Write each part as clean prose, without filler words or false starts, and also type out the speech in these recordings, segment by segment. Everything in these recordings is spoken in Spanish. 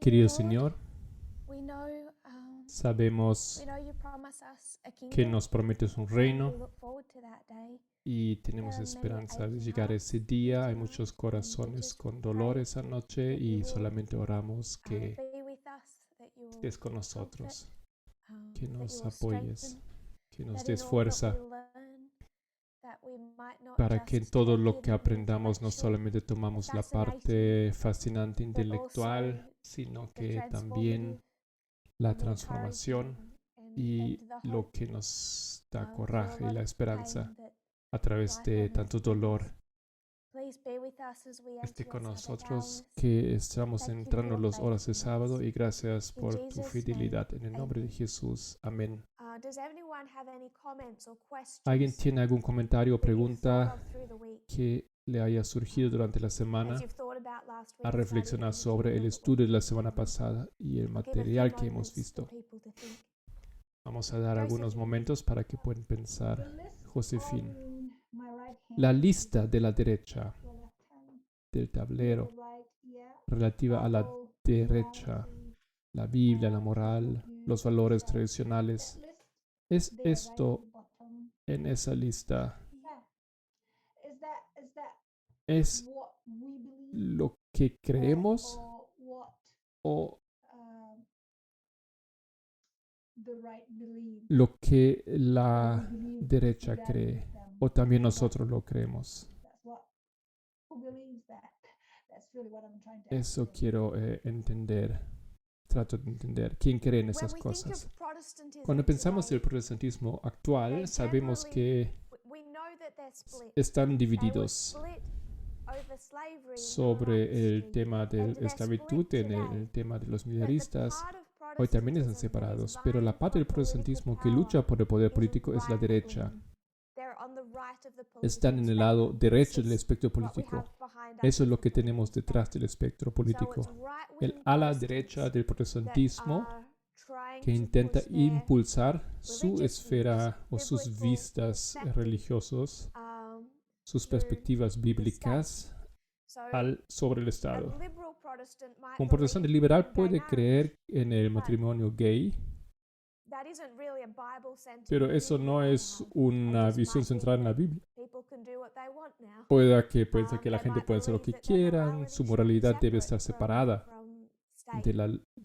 Querido Señor, we know sabemos you promise us a que kingdom. nos prometes un We reino look forward to that day. y tenemos There are many esperanza de aching llegar a ese día. Hay hearts muchos tonight, corazones just con pray dolores anoche that you y will solamente oramos que be with us, that you will estés con comfort, nosotros, que that you nos will apoyes, strengthen, que nos that in des all that fuerza we learn, that we might not para que en just todo take lo in que the aprendamos no intellectual, solamente tomamos la fascinating, parte fascinante but also intelectual, sino the que también transformative la and the transformación encouragement y and the lo hope que nos da through a coraje y lot la of esperanza pain that a través life de offers. tanto dolor. Please be with us as we Esté enter con your Sabbath nosotros hours. que estamos Thank you for entrando your las horas de sábado faithfulness. y gracias In por tu Jesus' fidelidad. name, En el nombre de amen. Jesús. Amén. Does anyone have any comments or ¿Alguien questions tiene algún comentario o that you've thought pregunta of through the week que le haya surgido durante la as semana you've thought about last a week's study reflexionar in the sobre el kingdom? estudio de la semana pasada y el I'll give a few material que hemos moments for visto? people to think. Vamos a dar algunos Josephine. momentos para que puedan The pensar. list Josefín, on my right hand, la lista de la derecha your left hand, del your tablero right, yeah, relativa a la Bible, derecha, morality, la Biblia, la moral, worldview, los valores etc. tradicionales. That list ¿Es there, right at esto the bottom. en esa lista? Yeah. Is that ¿Es what we believe lo que creemos or what o the right believes? lo que Or la we believe derecha together cree? with them. ¿O también nosotros lo creemos? That's what who believes that. That's really what I'm trying to Eso ask you. quiero entender. Trato de entender. ¿Quién cree en When esas we think cosas? of Protestantism Cuando pensamos today, del protestantismo actual, sabemos que we know that they're split. están They were divididos split over slavery in the sobre el history. tema de And la they're esclavitud, split en el today. tema de los But the militaristas. part of Hoy también están Protestantism that is separados, pero la vying parte del for political protestantismo que power lucha por el poder is político es la right derecha. wing. They're on the right of the Están political en el lado spectrum. derecho This del is espectro what we político. have behind us Eso es as lo the que political tenemos detrás spectrum. del espectro So político. it's El right-wing ala Protestants derecha del that protestantismo are trying que to intenta push their impulsar su religious esfera o views, sus biblical vistas perspectives, religiosos, sus through perspectivas the bíblicas So sobre el a Estado. liberal Protestant might Un protestante believe liberal in gay puede marriage. creer en el matrimonio gay, That isn't really a Bible-centered pero view eso no that they es have. una They just visión might centrada think en la that Biblia. people can do what they want now. Puede que piense que la They gente might puede hacer lo believe que that their quieran, morality su should be moralidad debe separate estar separada from state,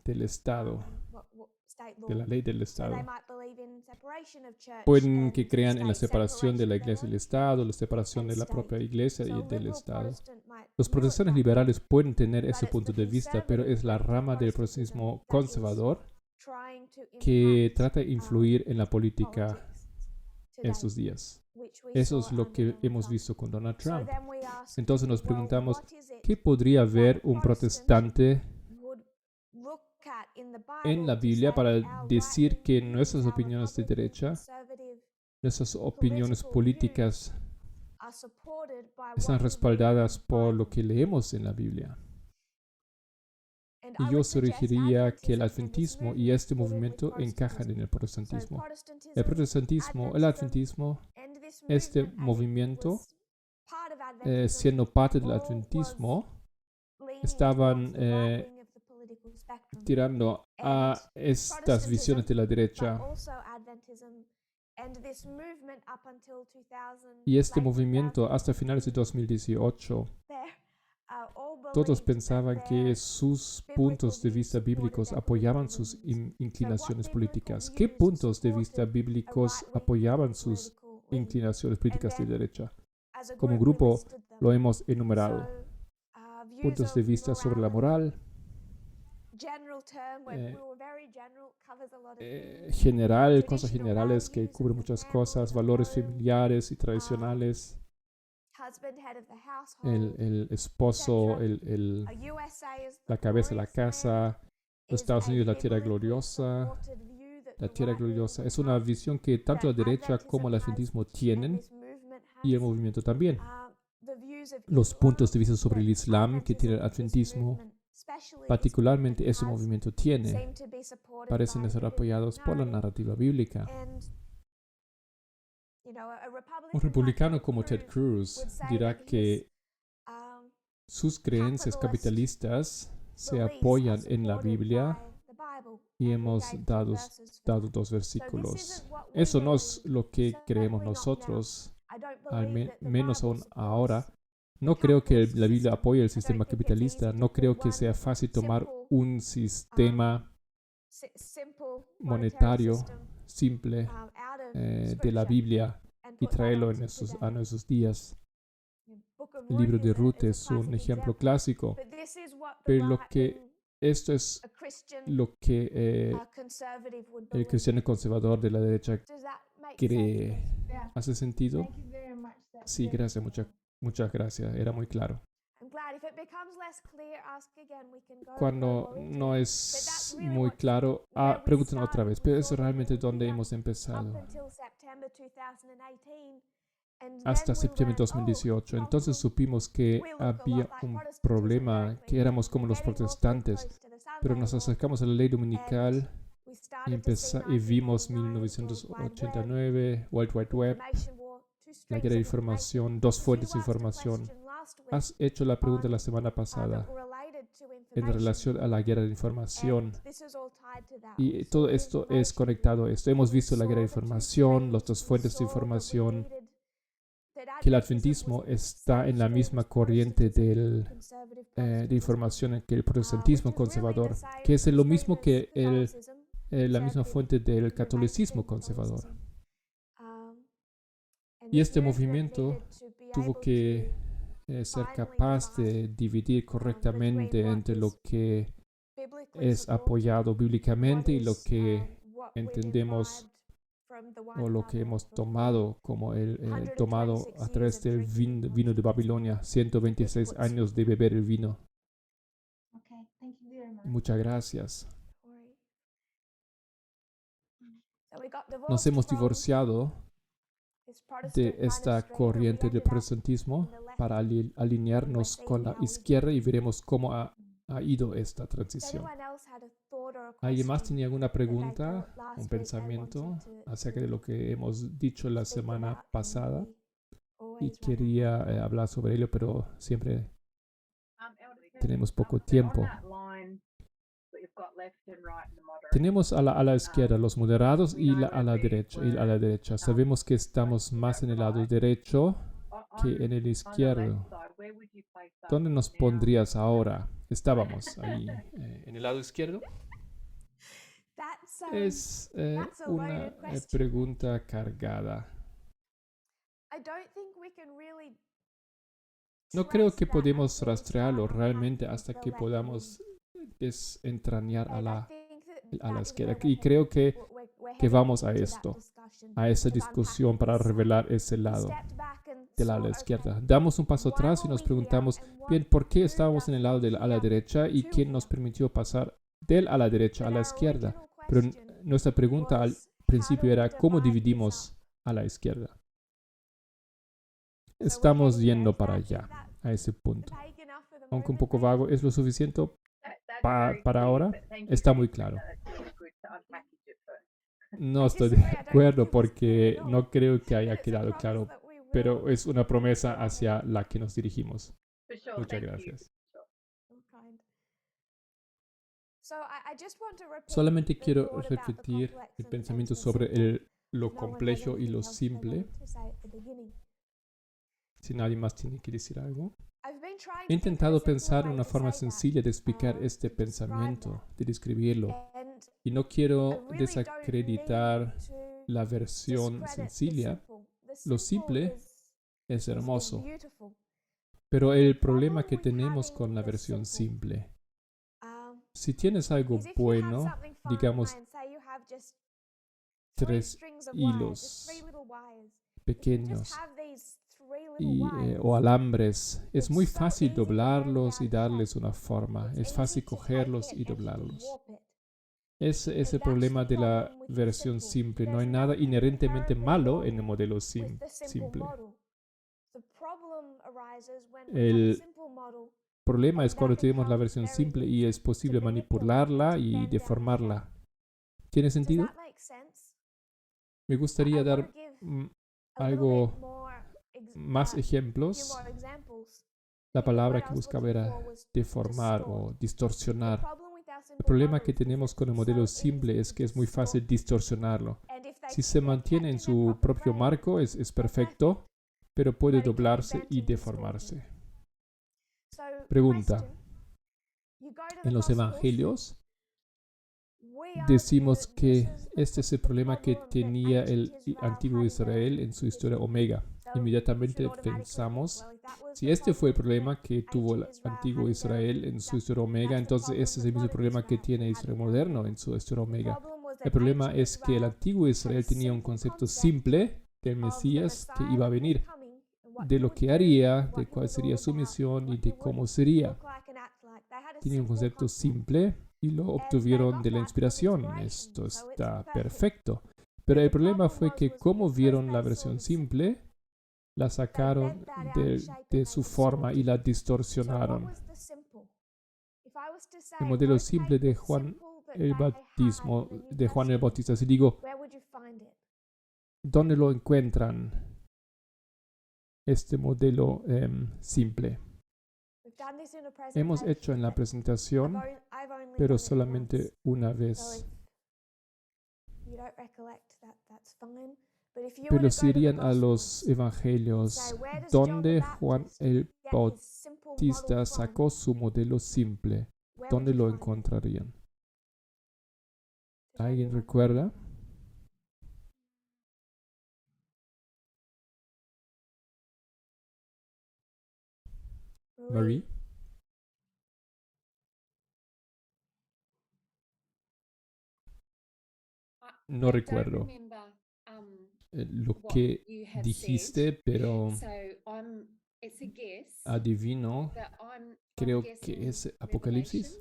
del Estado, state law. de la ley del So Estado. they might believe in separation of church Pueden que and crean en la state, separación de la separation iglesia y thereon. el Estado, la separación and de la state. propia iglesia So y a del liberal Estado. Protestant might Los view it protestantes that way. liberales pueden tener ese it's punto the de vista, pero es la conservative rama del Protestantism protestantismo that is conservador trying to que impact trata de influir en la política politics today, estos días. which we Eso saw es lo under que Donald hemos Trump. visto con Donald So Trump. then we ask, Entonces nos well, preguntamos, what is it ¿qué podría ver that a un Protestant protestante would look at in the en Bible la to Biblia say para our decir right-wing que views, nuestras our opiniones de Republican, derecha, conservative, nuestras opiniones political políticas views are supported by están what we believe in respaldadas the por lo Bible? que leemos en la Biblia? And Y I yo would suggest sugeriría que el Adventism and this adventismo y movement este fit in with movimiento encajan en el So protestantismo. El Protestantism, protestantismo, el adventismo, and this este movement, as it movimiento, was part of Adventism, siendo parte del all was adventismo, leaning estaban towards the right wing of the political spectrum. tirando a And estas visiones de la but derecha. also Adventism and this movement up until 2000, Y este late movimiento 2000, hasta finales de 2018, there, all todos believed pensaban that que their sus biblical puntos de views vista supported bíblicos their apoyaban political sus leanings. inclinaciones So what políticas. biblical ¿Qué views puntos de vista supported bíblicos a right-wing apoyaban sus political leaning? inclinaciones políticas de And then, derecha? As a Como group, we grupo listed them. lo hemos enumerado. Views Puntos de of vista sobre la morality. moral, General term, when Eh, we were very general, covers a lot of things. general, cosas Traditional generales que values cubren of the muchas family, cosas, the valores home, familiares y tradicionales, husband, head of the household. el esposo, USA is the la cabeza de la glorious land, casa, los is Estados a Unidos, la tierra biblically gloriosa, supported view that la the tierra right wing gloriosa. would Es una have, visión que tanto la that derecha como el Adventism adventismo has, and tienen this movement y el has. movimiento también. The views of Los puntos de Islam vista sobre el that Islam que tiene el Adventism, this adventismo, movement, especially this particularmente movement, ese has, movimiento tiene, seem to be supported parecen by ser the apoyados biblical por la narrative. narrativa bíblica. And, a Republican Un like republicano Ted como Ted Cruz Cruz would say dirá that que um, sus creencias capitalist capitalistas se release apoyan are en la supported Biblia by the Bible. y And we hemos gave two dado verses for dos that. So this versículos. isn't what we Eso no es believe. lo que creemos Certainly not now. nosotros, I don't al believe that the menos Bible aún supports ahora. the No creo que capitalist la Biblia system. apoye el I don't sistema think it's capitalista. easy to No put creo que one sea fácil tomar simple, un sistema simple monetary monetario system simple out of de la Scripture Biblia and y put that traerlo onto a today. nuestros días. The Book of El libro Ruth de is a Ruth es un classic ejemplo example. clásico, But this is what the pero right-wing, esto es a Christian, lo que conservative would el believe. cristiano conservador de la derecha Does that make sense? cree. Yeah. ¿Hace sentido? Thank you very much. That's Sí, very gracias, clear. muchas gracias. Era muy claro. I'm glad. If it becomes less clear, ask again. We can go Cuando more into no it. es muy claro, pregunten otra vez. Pero eso es realmente donde hemos Up empezado. until September 2018, and Hasta then we septiembre de learned, 2018. Entonces supimos que había un problema, que éramos como los protestantes, pero nos acercamos a la ley dominical y vimos 1989, World Wide Web, la guerra de información, dos fuentes de información. Has hecho la pregunta la semana pasada en relación a la guerra de información. Y todo esto es conectado a esto. Hemos visto la guerra de información, las dos fuentes de información, que el adventismo está en la misma corriente de información que el protestantismo conservador, que es lo mismo que la misma fuente del catolicismo conservador. Y este movimiento tuvo que ser capaz de dividir correctamente entre lo que es apoyado bíblicamente y lo que entendemos o lo que hemos tomado como tomado a través del vino de Babilonia, 126 años de beber el vino. Okay, thank you very much. Muchas gracias. Nos hemos divorciado de esta corriente del protestantismo para alinearnos con la izquierda y veremos cómo ha ido esta transición. ¿Alguien más tenía alguna pregunta, un pensamiento acerca de lo que hemos dicho la semana pasada? Y quería hablar sobre ello, pero siempre tenemos poco tiempo. Tenemos a la izquierda los moderados y a la derecha. Sabemos que estamos más en el lado derecho que en el izquierdo. ¿Dónde nos pondrías ahora? Estábamos ahí en el lado izquierdo. Es una pregunta cargada. No creo que podemos rastrearlo realmente hasta que podamos desentrañar a la izquierda. Y creo que vamos a esto, a esa discusión para revelar ese lado de la izquierda. Damos un paso atrás y nos preguntamos, bien, ¿por qué estábamos en el lado de la derecha y quién nos permitió pasar del a la derecha a la izquierda? Pero nuestra pregunta al principio era, ¿cómo dividimos a la izquierda? Estamos yendo para allá, a ese punto. Aunque un poco vago, ¿es lo suficiente para ahora? Está muy claro. No estoy de acuerdo porque no creo que haya quedado claro, pero es una promesa hacia la que nos dirigimos. Muchas gracias. Solamente quiero repetir el pensamiento sobre lo complejo y lo simple. Si nadie más tiene que decir algo. He intentado pensar en una forma sencilla de explicar este pensamiento, de describirlo. Y no quiero desacreditar la versión sencilla. Lo simple es hermoso. Pero el problema que tenemos con la versión simple, si tienes algo bueno, digamos 3 hilos pequeños o alambres, es muy fácil doblarlos y darles una forma. Es fácil cogerlos y doblarlos. Ese es el problema de la versión simple. No hay nada inherentemente malo en el modelo simple. El problema es cuando tenemos la versión simple y es posible manipularla y deformarla. ¿Tiene sentido? Me gustaría dar más ejemplos La palabra que buscaba era deformar o distorsionar. El problema que tenemos con el modelo simple es que es muy fácil distorsionarlo. Si se mantiene en su propio marco es perfecto, pero puede doblarse y deformarse. Pregunta. En los evangelios decimos que este es el problema que tenía el antiguo Israel en su historia Omega. Inmediatamente pensamos, si este fue el problema que tuvo el antiguo Israel en su historia Omega, entonces este es el mismo problema que tiene Israel moderno en su historia Omega. El problema es que el antiguo Israel tenía un concepto simple del Mesías que iba a venir, de lo que haría, de cuál sería su misión y de cómo sería. Tenía un concepto simple y lo obtuvieron de la inspiración. Esto está perfecto. Pero el problema fue que como vieron la versión simple, la sacaron de su forma y la distorsionaron. El modelo simple de Juan el Bautista. Si digo, ¿dónde lo encuentran? Este modelo simple. Hemos hecho en la presentación, pero solamente una vez. Pero si irían a los evangelios, ¿dónde Juan el Bautista sacó su modelo simple? ¿Dónde lo encontrarían? ¿Alguien recuerda? Marie. No recuerdo lo que dijiste, pero adivino, creo que es Apocalipsis.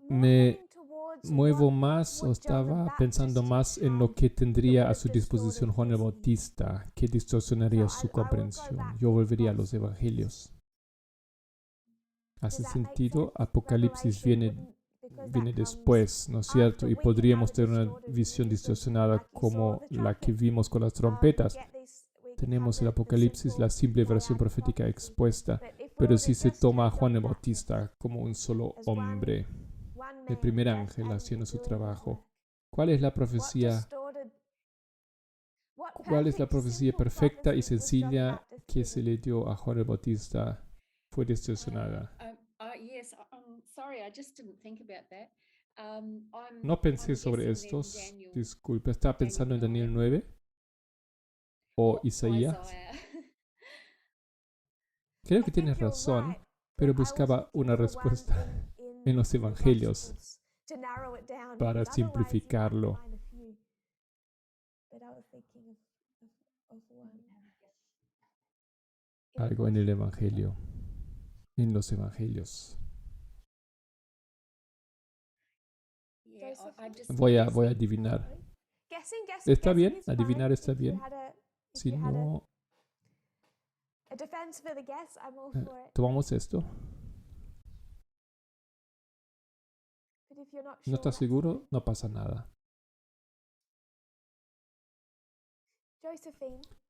Me muevo más o estaba pensando más en lo que tendría a su disposición Juan el Bautista, que distorsionaría su comprensión. Yo volvería a los evangelios. Hace sentido, Apocalipsis viene después, ¿no es cierto? Y podríamos tener una visión distorsionada como la que vimos con las trompetas. Tenemos el Apocalipsis, la simple versión profética expuesta, pero si se toma a Juan el Bautista como un solo hombre, el primer ángel haciendo su trabajo. ¿Cuál es la profecía? ¿Cuál es la profecía perfecta y sencilla que se le dio a Juan el Bautista? Fue distorsionada. No pensé sobre estos. Disculpe, estaba pensando en Daniel 9 o Isaías. Creo que tienes razón, pero buscaba una respuesta en los evangelios para simplificarlo. Algo en el evangelio, en los evangelios. Voy a adivinar. ¿Está bien? ¿Adivinar está bien? Si no, tomamos esto. ¿No estás seguro? No pasa nada.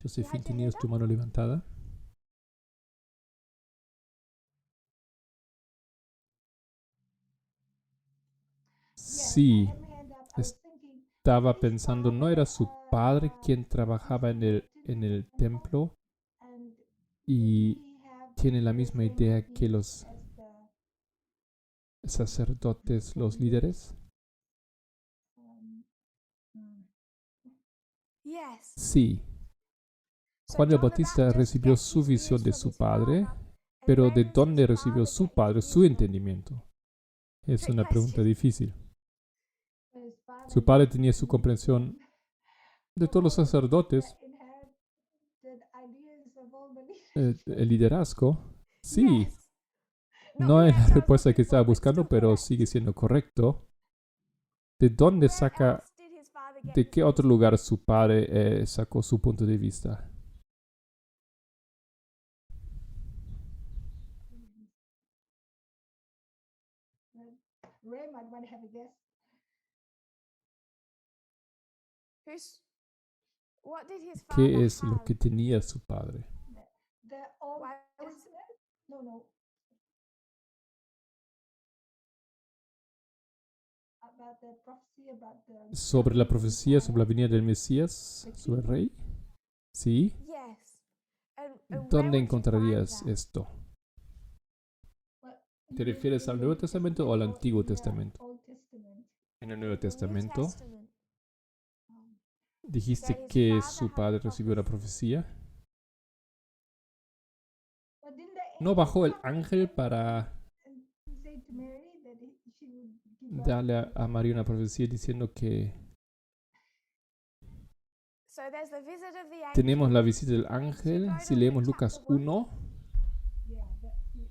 Josephine, ¿tenías tu mano levantada? Sí, estaba pensando, ¿no era su padre quien trabajaba en el templo? Y tiene la misma idea que los sacerdotes, los líderes. Sí. Juan el Bautista recibió su visión de su padre, pero ¿de dónde recibió su padre su entendimiento? Es una pregunta difícil. Su padre tenía su comprensión de todos los sacerdotes. El liderazgo. Sí. No es la respuesta que estaba buscando, pero sigue siendo correcto. ¿De dónde saca, de qué otro lugar su padre sacó su punto de vista? What did his father ¿Qué es lo have? que tenía su padre? The Old Why was- Testament? No. About the prophecy about the Sobre la coming profecía sobre la Messiah. venida del Mesías, sobre el rey. ¿Sí? Yes. And where ¿Dónde would you find encontrarías that? esto? Well, ¿Te in the- refieres al in the Nuevo New Testamento o al or Antiguo in the Testamento? Old Testament. En el Nuevo The New Testamento. Testament. Um, Dijiste That his que father su had padre recibió una prophecy. profecía. but didn't the ¿No angel bajó el come ángel para and say to Mary that she would give birth darle to a María una profecía diciendo que So there's the visit of the angel. tenemos la visita del ángel? Si leemos Lucas 1, Yeah, that's it.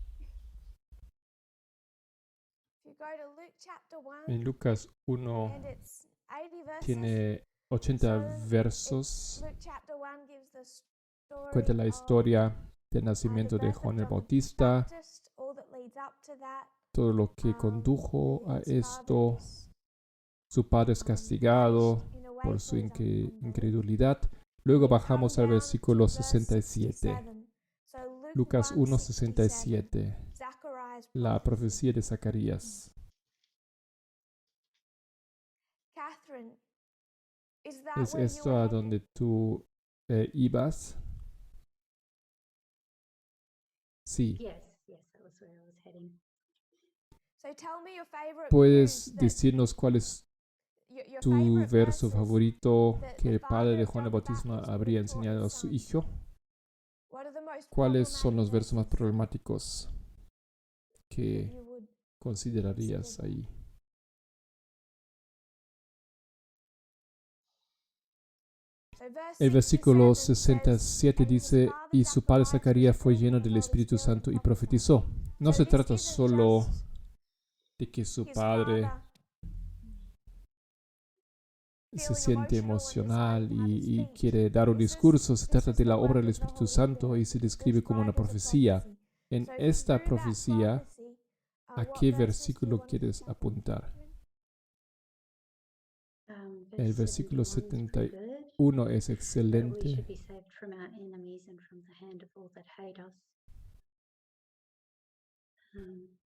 If you go to Luke chapter 1, en Lucas 1 and it's 80 verses. tiene 80 So, versos. Luke chapter 1 gives the story Cuenta la of, historia del the nacimiento de birth of Juan el John the Bautista, Baptist, all that leads up to that. todo lo que condujo a His esto. father is, Su padre es castigado punished in a way por for su his unbelief. incredulidad. Luego We come bajamos al down versículo to verse 67. 67. So Luke Lucas 1, 1, 67. Zachariah's La prophecy. profecía de Zacarías. Catherine, is that ¿Es where you esto were a heading? donde tú ibas? Sí. Yes, that was where I was heading. So tell me your favorite ¿Puedes views that- decirnos cuál es your tu favorite verso verses. favorito that que the el padre de father of Juan el John the Bautista Baptist habría would have taught enseñado a his su son? hijo? What are the most ¿Cuáles son los problematic versos más verses problemáticos that que you would considerarías consider? ahí? So verse El versículo 67 67 says, dice, y su padre Zacarías fue lleno del Espíritu Santo y profetizó. No So se this trata isn't solo just de que su his padre father se feeling siente emotional and emocional deciding to have a y speech. quiere dar un This is- discurso. Se this trata is de the la obra work del of the Espíritu Holy Santo Spirit y se to describe como una describe as a profecía. prophecy. En So esta through that profecía, prophecy, ¿a what qué verses do you versículo wanna quieres pick up on, apuntar? Catherine? El Verse versículo 71 is pretty good. 71 es That we excelente. should be saved from our enemies and from the hand of all that hate us.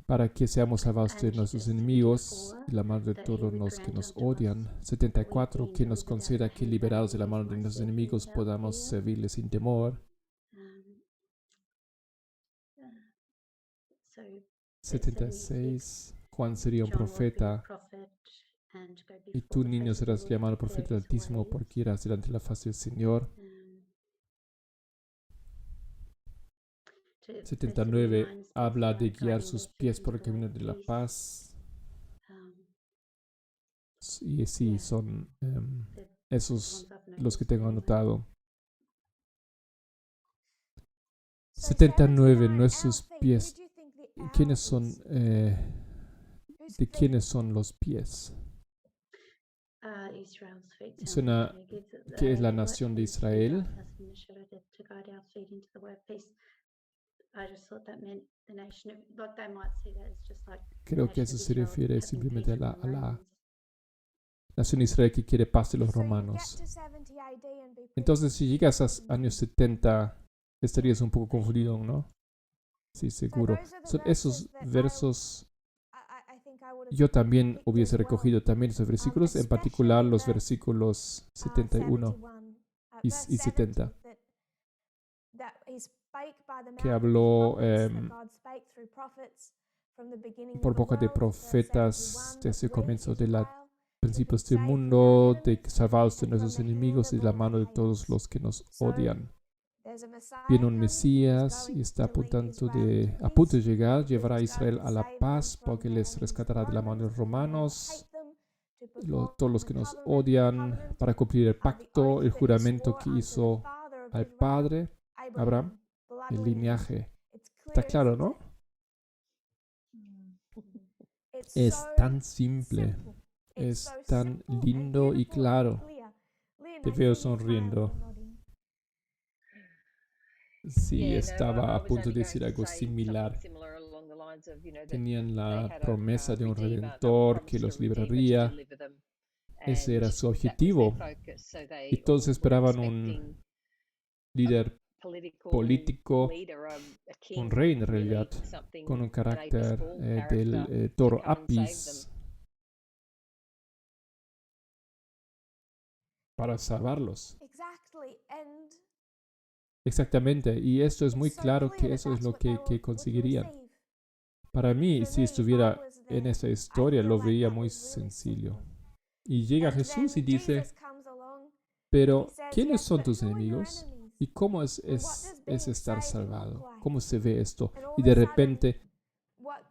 Para que seamos salvados de And nuestros 74, enemigos y la mano de that he todos would los que grant nos unto us odian. that we 74, que being nos delivered out of conceda the que hand of our liberados de la enemies mano de might nuestros serve him enemigos without podamos fear. servirle sin temor. So 76, Juan sería un John would be a profeta prophet and go y before tú, the niño, face of the serás Lord llamado to prepare profeta del his Altísimo ways. porque irás delante de la faz del Señor. To verse 79 79 speaks habla de about guiar guiding sus the pies sheep por el into the way camino of de la peace. paz. Um, Y sí, Yeah. son the esos ones I've los que noticed tengo anyway. anotado. So 79, 79, nuestros our feet, pies. who do you think the our ¿Quiénes son, is? Whose de feet? quiénes son los pies? Israel's feet sounds Suena pretty good. que es la The light nación de leads to Israel. darkness and the shadow to guide our feet into the way of peace. I just thought that meant the nation of, like they might see that as just like the Creo que nation eso of se Israel refiere having simplemente peace a from the la Romans. nación de Israel que quiere paz de los So you get romanos. to 70 AD and be pretty Entonces, si llegas a confused. años 70, estarías un poco confundido, ¿no? Sí, seguro. those are the Son esos verses that versos. I think I would have Yo también picked hubiese as well. recogido también esos versículos, en particular especially los verse, versículos 71 y verse 70, that he spake by the que mouth of his habló prophets, that God spake through prophets from the beginning por of the boca de world, verse profetas 71, desde el that we, comienzo de los Israel, principios been del saved from mundo, our de enemies salvados de and from nuestros the hand enemigos of y de la all mano de that hate todos us. los que nos So, odian. there's a Messiah Viene un coming, Mesías who's y going está to lead Israel a punto de peace, llegar, llevará a who's going Israel to a la save them paz from porque the les enemies of the rescatará de la mano de los Romans and all that romanos, hate them, to perform todos los the que nos covenant, odian, para cumplir el the pacto, oath el that he juramento swore que unto the hizo father of al Israel, padre Abraham, blood el lineage. linaje. It's Está clear, claro, isn't ¿no? it? It's Es so tan simple, simple. It's es so tan simple and lindo y beautiful and claro. clear. Lynn, Te I veo see you sonriendo. smiling and nodding. Sí, Yeah, no, estaba I a was punto only de going decir to algo say similar. something similar along the lines of, that Tenían they la had promesa de un redeemer that redentor promised que a los redeemer to libraría. deliver them. Ese era su objetivo. Y todos esperaban un líder político, un rey en realidad, con un carácter del toro Apis para salvarlos. Exactly. And Exactamente, y esto es muy it's so claro clear que that eso es that's lo what they que would conseguirían. receive. Para mí, For si me, estuviera if I was en there, esa I historia, feel lo like veía that muy was really sencillo. simple. Y llega And Jesús y then dice, Jesus comes along, pero he says, ¿quiénes yes, son but tus who are your enemigos? enemies? ¿Y cómo And what does es being estar saved look salvado? like? ¿Cómo se ve esto? And all Y of de a sudden, repente what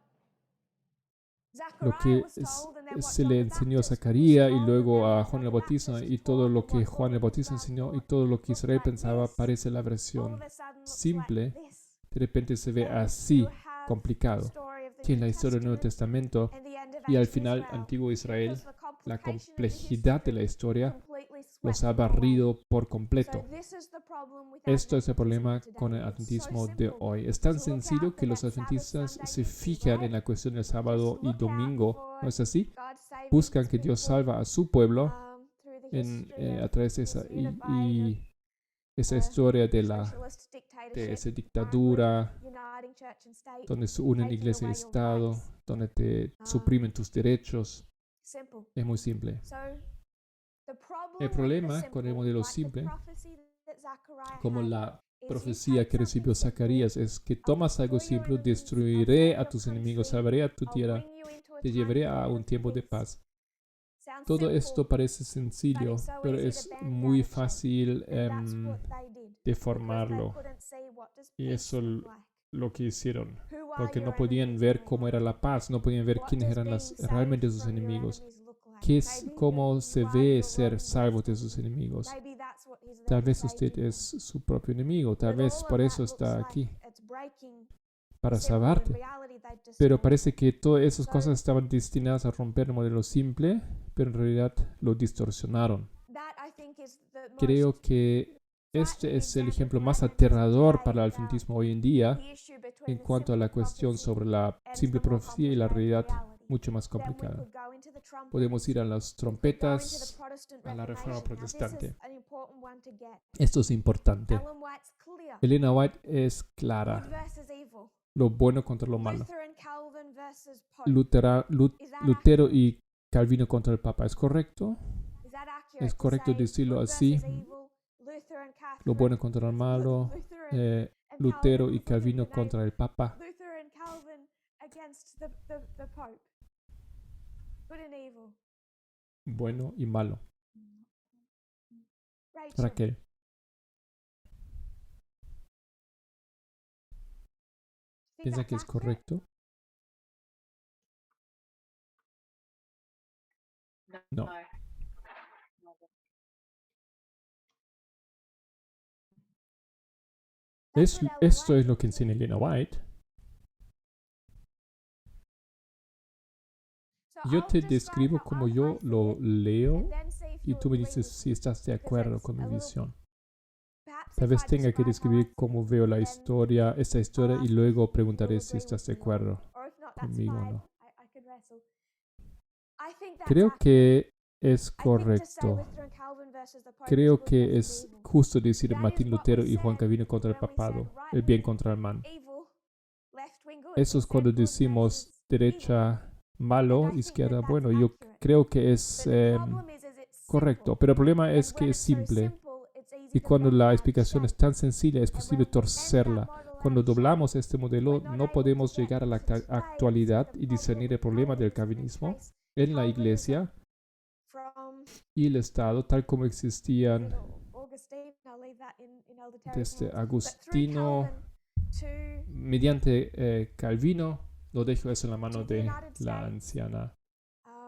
lo Zachariah que was told, and then what se John le the enseñó a Baptist was Zacarías y told, luego and a then Juan el John the Bautista Baptist y todo taught, lo and que what Juan el all Bautista of enseñó y God todo lo que looked Israel like pensaba this, parece la all of versión a sudden looks simple. like this. De repente se ve Then así, you have the complicado. story of the Tiene New la historia del Nuevo Testament Testamento and the end of y al ancient final Israel, Antiguo Israel, because the la complication of the complejidad de la history historia completely los swept ha them away. barrido por So completo. this is the problem with Esto es el Adventism problema today. con el It's so adventismo de simple hoy. Es tan to look sencillo out que for los that Sabbath adventistas Sunday se issue, fijan right? en la cuestión del Just sábado y look out domingo. for ¿No es así? God saving Buscan his que Dios people salva a su pueblo through the history a of través de this esa, unified y esa uh, historia de socialist esa dictatorship, dictadura uniting church and state, donde se unen taking iglesia y away your Estado, rights. donde te suprimen tus derechos. Simple. Es muy simple. So the problem El with the problema simple, con el modelo like the simple, prophecy that Zachariah como had, la is you profecía take que recibió something simple, Zacarías, es que I'll tomas algo destroy your simple, enemies, I'll destruiré save a your tus enemigos, country, salvaré a tu I'll tierra, bring you into a te time llevaré a un of tiempo de peace. paz. Sounds Todo simple, esto parece but sencillo, it's so pero easy es to bend muy down a shape. fácil And that's what they did, because they deformarlo. couldn't see what does Y peace eso look like. lo que hicieron, Who are porque your no podían enemies ver really cómo era like? la paz, no podían ver What quiénes does eran being saved realmente sus from your enemigos. enemies look like? Maybe ¿Cómo se you are ve your ser own salvo de worst sus enemy. enemigos? Maybe that's what he's there Tal to vez save usted you es from. su propio enemigo, tal But vez all of por that eso looks está like aquí, it's breaking para the simple. In salvarte. reality, they've Pero destroyed parece it. que todas esas So cosas estaban destinadas a romper el modelo simple, pero en realidad lo distorsionaron. that I think is the Creo most que este frightening es el example ejemplo for más Adventism aterrador today para el about adventismo hoy en día the issue between en the cuanto a la simple cuestión prophecy sobre la and simple the more profecía y la complicated realidad reality. mucho más Then we complicada. could go into the Podemos trumpets. ir a las We could go into the trompetas, Protestant a la reforma Reformation. Now, this is protestante. an important one to get. Esto es importante. Ellen White's clear. Elena White es Good clara. versus evil. Lo bueno contra lo malo. Luther and Calvin versus Pope. Lutero accurate? y Calvino contra el Papa. ¿Es correcto? Is that accurate Es to correcto say decirlo good así. versus evil, Luther and Lo Catherine, bueno contra el malo. Luther and Lutero Calvin, y Calvino no, contra el Papa. Luther and Calvin against the Pope. Good and evil. Bueno y malo. Rachel, Raquel. think ¿Piensa that's que es accurate? correcto? No. That's what Ellen Esto White es lo que teaches. enseña Elena White. So Yo I'll te describe describo how como I yo see lo it, leo and then see if y you'll tú me agree dices with si me, estás de because acuerdo it's con mi a little- visión. perhaps Tal if vez I tenga que describe how I describir see cómo it, veo la then historia, esta historia, y ask luego if preguntaré you'll si agree estás de with me or acuerdo not. Or if not, that's conmigo o fine. no. I could wrestle. I think that's Creo accurate. que es I think to say correcto. Luther and Calvin versus the Pope is Creo good que versus es evil. justo decir That is Martín what Lutero we y Juan said Calvino contra el when we said papado, right el bien wing, contra el mal. evil, left wing, good. Eso We es said cuando good decimos versus evil. derecha malo, And I think izquierda that bueno. that's Yo accurate. creo que es But the problem is it's correcto, simple. pero el problema And es when que es it's so simple simple, it's easy y to cuando bend la out of explicación es shape. tan sencilla es And posible when we bend that torcerla. model out Cuando of shape, doblamos este modelo we're not no able to podemos get llegar a la to today and see actualidad the y problem discernir el with problema del Calvinism and calvinismo trace en la Calvinism iglesia from y el Estado tal como is it existían Augustine? I'll leave that in Elder Terry's desde hands. But through Agustino Calvin to mediante Calvino. Lo dejo eso en la mano To the de United la States. anciana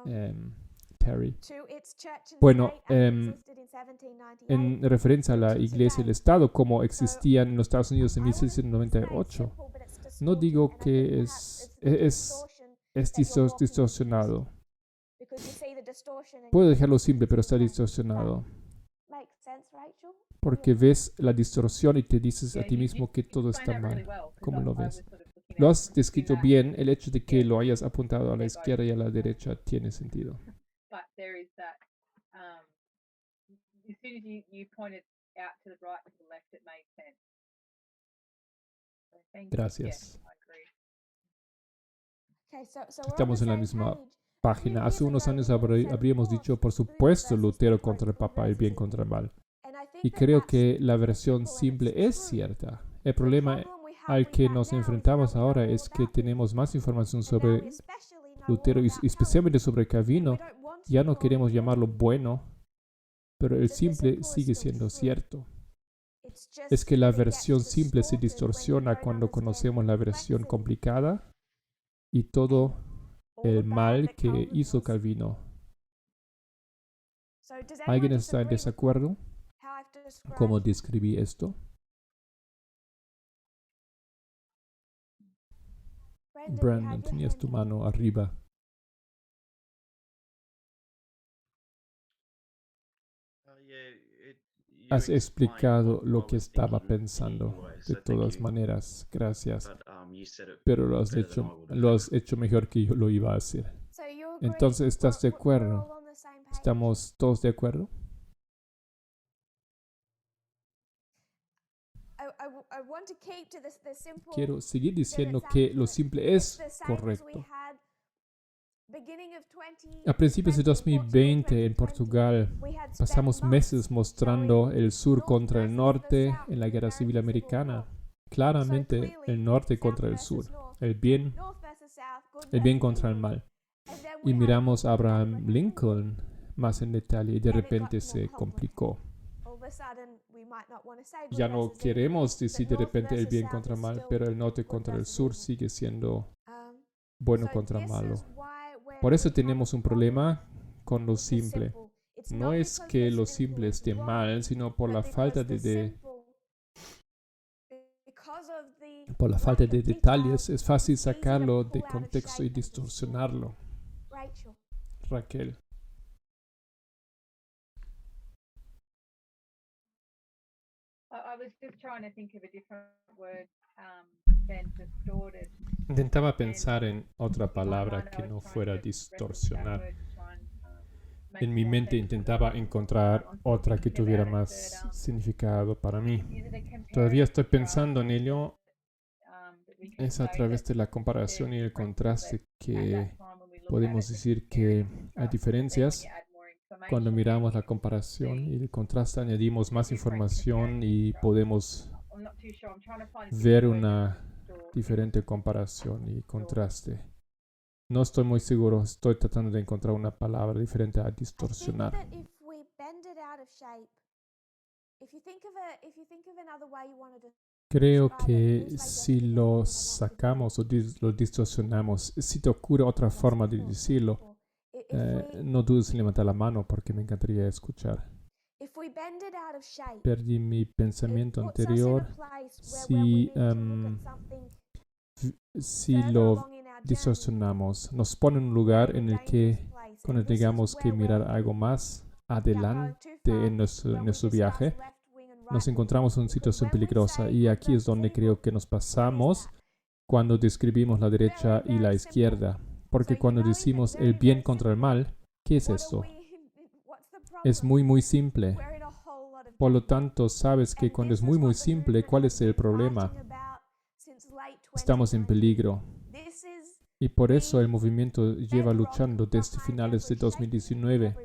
um, Terry. to its church and Bueno, state as it existed in 1798. En referencia a la to iglesia y el today. Estado como existían en los Estados Unidos en I wouldn't say it's 1698. simple, but it's No distorted, digo and I think que perhaps es it's the es distortion es that you're walking into. distorsionado. Because you see the distortion and Puedo you dejarlo think simple, pero está okay, distorsionado. that makes sense, Rachel? Porque ves la distorsión y te dices a Yeah, ti you- mismo you que todo explained está that really mal. well, 'cause ¿Cómo I lo was ves? sort of looking Lo at has descrito that, bien. El hecho de que Yeah. lo hayas apuntado a la They're izquierda y a la both- derecha tiene sentido. but there is that as soon as you pointed out to the right, to the left, it made sense. So thank you. Gracias. Yeah, I agree. Okay, so we're on Estamos the en la same misma page. página. Hace unos años habríamos dicho, por supuesto, Lutero contra el Papa, el bien contra el mal. And I think Y that creo that's que la versión simple and simple it's es true. cierta. El The problema problem we have al with que that nos now is enfrentamos now we know ahora all es que about it. tenemos más información And now we sobre especially know Lutero all y about especialmente sobre Calvin. And Calvino. we don't want to Ya no call queremos it llamarlo good. bueno, pero el The simple simple is sigue still siendo true. cierto. It's just Es que la that it gets versión simple se distorted when you distorsiona don't cuando understand conocemos la the versión complexity complicada y todo and all the el bad mal that que Calvin hizo was. Calvino. So does ¿Alguien anyone está en disagree with desacuerdo? how I've described? ¿Cómo describí esto? Brandon, you Brandon, had your tenías hand tu up. mano arriba. Has explicado lo que estaba pensando. De todas maneras, gracias. Pero lo has hecho mejor que yo lo iba a hacer. So you agree? Entonces, ¿estás de We're acuerdo? all on the same page. ¿Estamos todos de acuerdo? I want to keep to the simple. Quiero seguir that it diciendo sounds que lo good. simple It's es the same as we correcto. had beginning of 20, A principios de 2020 en 2020, Portugal we had spent pasamos months meses mostrando el sur north contra el versus norte the south en la in the Guerra Civil American Civil Americana. War. Claramente clearly, el norte south contra el versus sur, north, el bien, north versus south, good el bien versus contra el evil. mal. And then Y we had miramos a Abraham Abraham Lincoln más en detalle y de And it got repente more se complex. complicó. All of a sudden, we might not want to say good Ya no versus evil. queremos decir de north repente el versus bien south contra is mal, still pero el norte good contra el versus sur evil. sigue siendo Um, bueno so contra this malo. is why Por eso we have a tenemos un problem problema con lo with the simple. simple. It's No not es because que the lo simple simple is esté wrong, mal, sino por but la falta because de, the simple, because of the por la falta lack de of detalles, detail, es fácil it's easy to sacarlo de pull out of contexto y shape and distort. distorsionarlo. Rachel. Raquel. I was just trying to think of a different word than distorted. Intentaba pensar en otra In my palabra mind, I que was no trying fuera to reference that distorsionar. word to try and, make En mi more mente sense. intentaba encontrar otra que Thinking tuviera about it, más but, significado para mí. is it a compare Todavía estoy and pensando en contrast ello. that we can Es a say través that de la comparación y el there's differences contraste that at que that time when we look at podemos it, that decir compare que and hay contrast, but then when diferencias. you add more information, Cuando then miramos la you can comparación see y el contraste, añadimos más different información y comparisons. podemos I'm not too sure. I'm trying to find a ver different word una than distort. diferente comparación y contraste. No estoy muy seguro, estoy tratando de encontrar una palabra diferente a I think distorsionar. that if we bend it out of shape, if you think of another way you want to Creo describe it, que please raise your si hand again lo because I'd like to hear sacamos o lo distorsionamos, si te ocurre otra lost forma my de thought decirlo, before. If we no dudes en levantar la mano porque me encantaría escuchar. if we bend it out of shape, Perdí mi it pensamiento puts us in a anterior. place Si, where when we need to look at something Si further lo along in our journey, distorsionamos, nos pone en un lugar en el que cuando tengamos que mirar algo más adelante en nuestro viaje, nos encontramos en una situación peligrosa y aquí es donde creo que nos pasamos cuando describimos la derecha y la izquierda. Porque cuando decimos el bien contra el mal, ¿qué es esto? Es muy muy simple. Por lo tanto, sabes que cuando es muy muy simple, ¿cuál es el problema? Estamos en peligro. Y por eso el movimiento lleva luchando desde finales de 2019.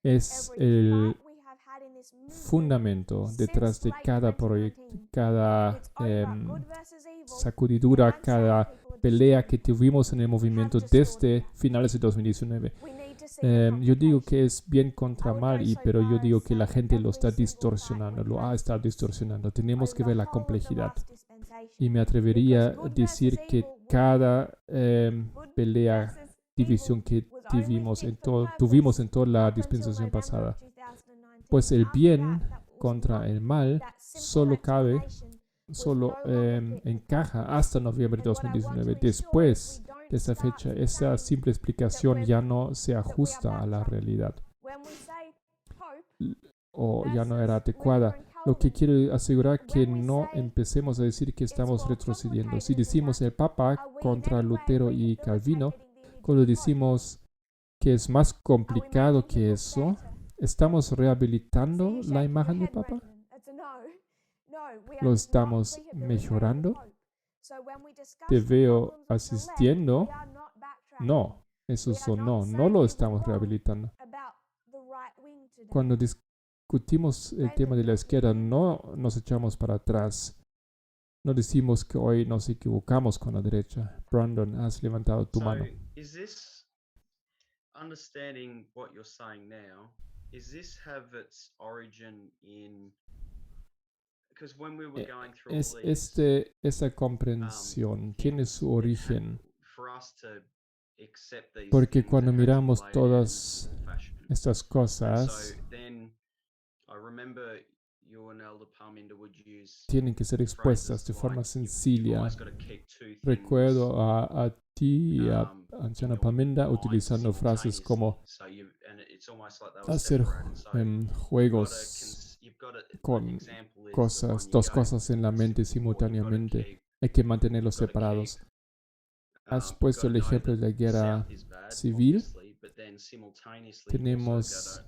Es el fundamento detrás de cada proyecto, cada sacudidura, cada pelea que tuvimos en el movimiento desde finales de 2019. Yo digo que es bien contra mal, pero yo digo que la gente lo está distorsionando, lo ha estado distorsionando. Tenemos que ver la complejidad. Y me atrevería a decir que cada pelea, división que tuvimos en toda la dispensación pasada, pues el bien contra el mal solo encaja hasta noviembre de 2019. Después de esa fecha, esa simple explicación ya no se ajusta a la realidad o ya no era adecuada. Lo que quiero asegurar que no empecemos a decir que estamos retrocediendo. Si decimos el Papa contra Lutero y Calvino, cuando decimos que es más Are we complicado making the que book eso. better? ¿Estamos See rehabilitando you la shaking your imagen de head, Papa? Reverend. It's a no. No, we ¿Lo are not estamos rehabilitating the mejorando? Pope. So when we discuss ¿Te the veo problems on the left, asistiendo? we are not backtracking. No, eso We es are un not no. No saying lo we were estamos wrong rehabilitando. about the right wing today. Cuando discutimos el tema de la izquierda, no nos echamos para atrás. No decimos que hoy nos equivocamos con la derecha. Brandon, has levantado tu So, mano. is this understanding what you're saying now? Is this have its origin in? Because when we were going through all Esa comprensión tiene su origen for us to accept these porque things, cuando it had to be miramos laid out in todas simple fashion. estas And cosas, so then I remember you and Elder Parminder would use tienen que ser expuestas de phrases forma like, you've sencilla. always got to keep two things, Recuerdo a ti y a in Anciana your Paminda mind utilizando frases como simultaneously. So and it's almost like they were hacer separated. So juegos con cosas, dos cosas en la mente simultáneamente. Hay que mantenerlos separados. Has puesto el ejemplo de la guerra civil. Tenemos,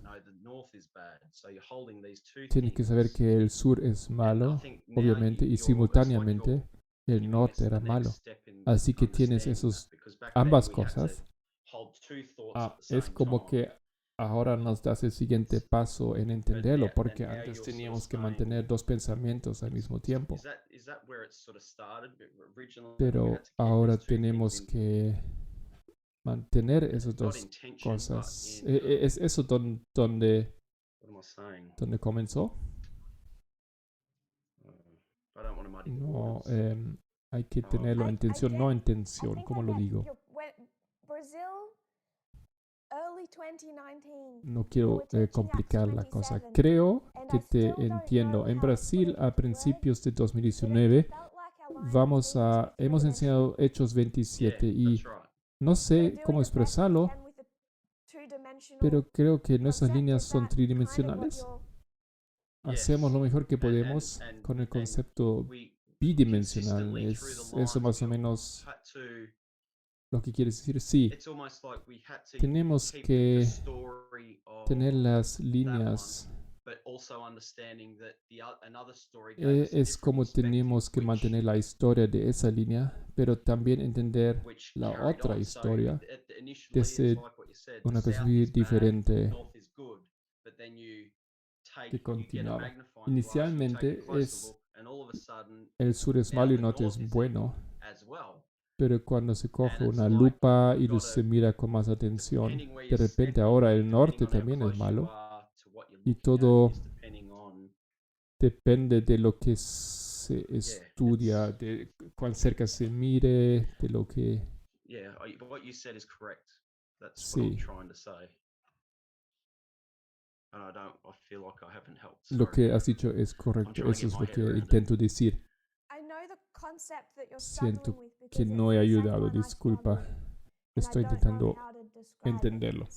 tienes que saber que el sur es malo, obviamente, y simultáneamente el norte era malo. Así que tienes ambas cosas. Es como que ahora nos das el siguiente paso en entenderlo, porque antes teníamos que mantener dos pensamientos al mismo tiempo. Pero ahora tenemos que mantener esas dos cosas. ¿Es eso donde comenzó? No, hay que tenerlo en tensión, no en tensión, como lo digo. Brazil, early 2019. No quiero complicar la cosa. Creo que te entiendo. En Brasil, a principios de 2019, hemos enseñado Hechos 27 y no sé cómo expresarlo, pero creo que nuestras líneas son tridimensionales. Hacemos lo mejor que podemos con el concepto bidimensional. ¿Es eso más o menos lo que quieres decir? Sí. Tenemos que tener las líneas. Es como tenemos que mantener la historia de esa línea, pero también entender la otra historia desde una perspectiva diferente que continuaba. Inicialmente el sur es malo y el norte es bueno, pero cuando se coge una lupa y se mira con más atención, de repente ahora el norte también es malo y todo depende de lo que se estudia, de cuán cerca se mire, de lo que... Sí. Lo que has dicho es correcto, eso es lo que intento decir. Siento que no he ayudado, disculpa. Estoy intentando entenderlo.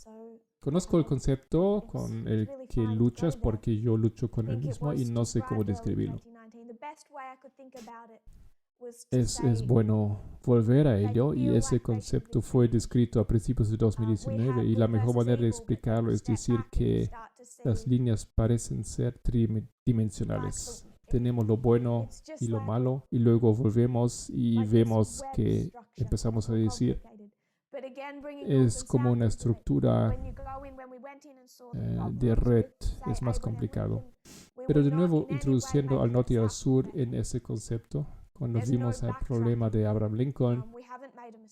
Conozco el concepto con el que luchas porque yo lucho con el mismo y no sé cómo describirlo. Es bueno volver a ello y ese concepto fue descrito a principios de 2019 y la mejor manera de explicarlo es decir que las líneas parecen ser tridimensionales. Tenemos lo bueno y lo malo y luego volvemos y vemos que empezamos a decir es como una estructura de red, es más complicado. Pero de nuevo, introduciendo al norte y al sur en ese concepto, cuando vimos el problema de Abraham Lincoln,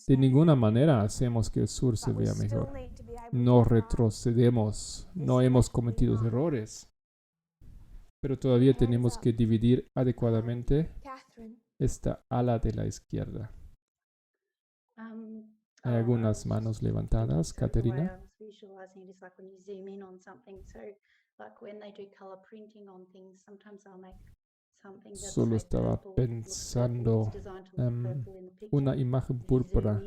de ninguna manera hacemos que el sur se vea mejor. No retrocedemos, no hemos cometido errores. Pero todavía tenemos que dividir adecuadamente esta ala de la izquierda. Hay algunas manos levantadas, Caterina. Solo estaba pensando una imagen púrpura.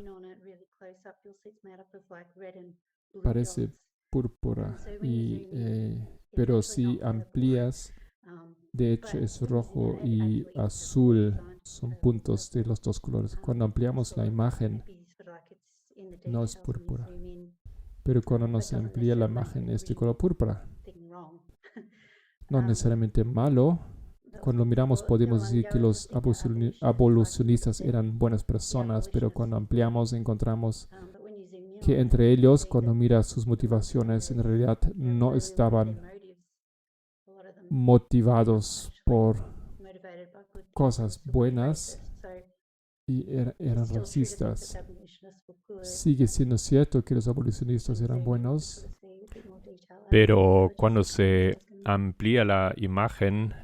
Parece púrpura, pero si amplías, de hecho es rojo y azul, son puntos de los dos colores. Cuando ampliamos la imagen, no es púrpura. Pero cuando nos amplía la imagen es de color púrpura. thing wrong. No necesariamente malo. Cuando miramos podemos decir que los abolicionistas eran buenas personas, pero cuando ampliamos encontramos But when you zoom in que on it, entre you ellos, see cuando that miras sus motivaciones, en realidad they're no very estaban limited motives. A lot of them motivados actually por motivated by good cosas causes or buenas racist. So y eran it's still true to think that racistas. the abolitionists were good. Sigue siendo cierto que los abolicionistas When you eran zoom in, you buenos, sort of see a bit more detail. Pero I cuando just se can- amplía la imagen,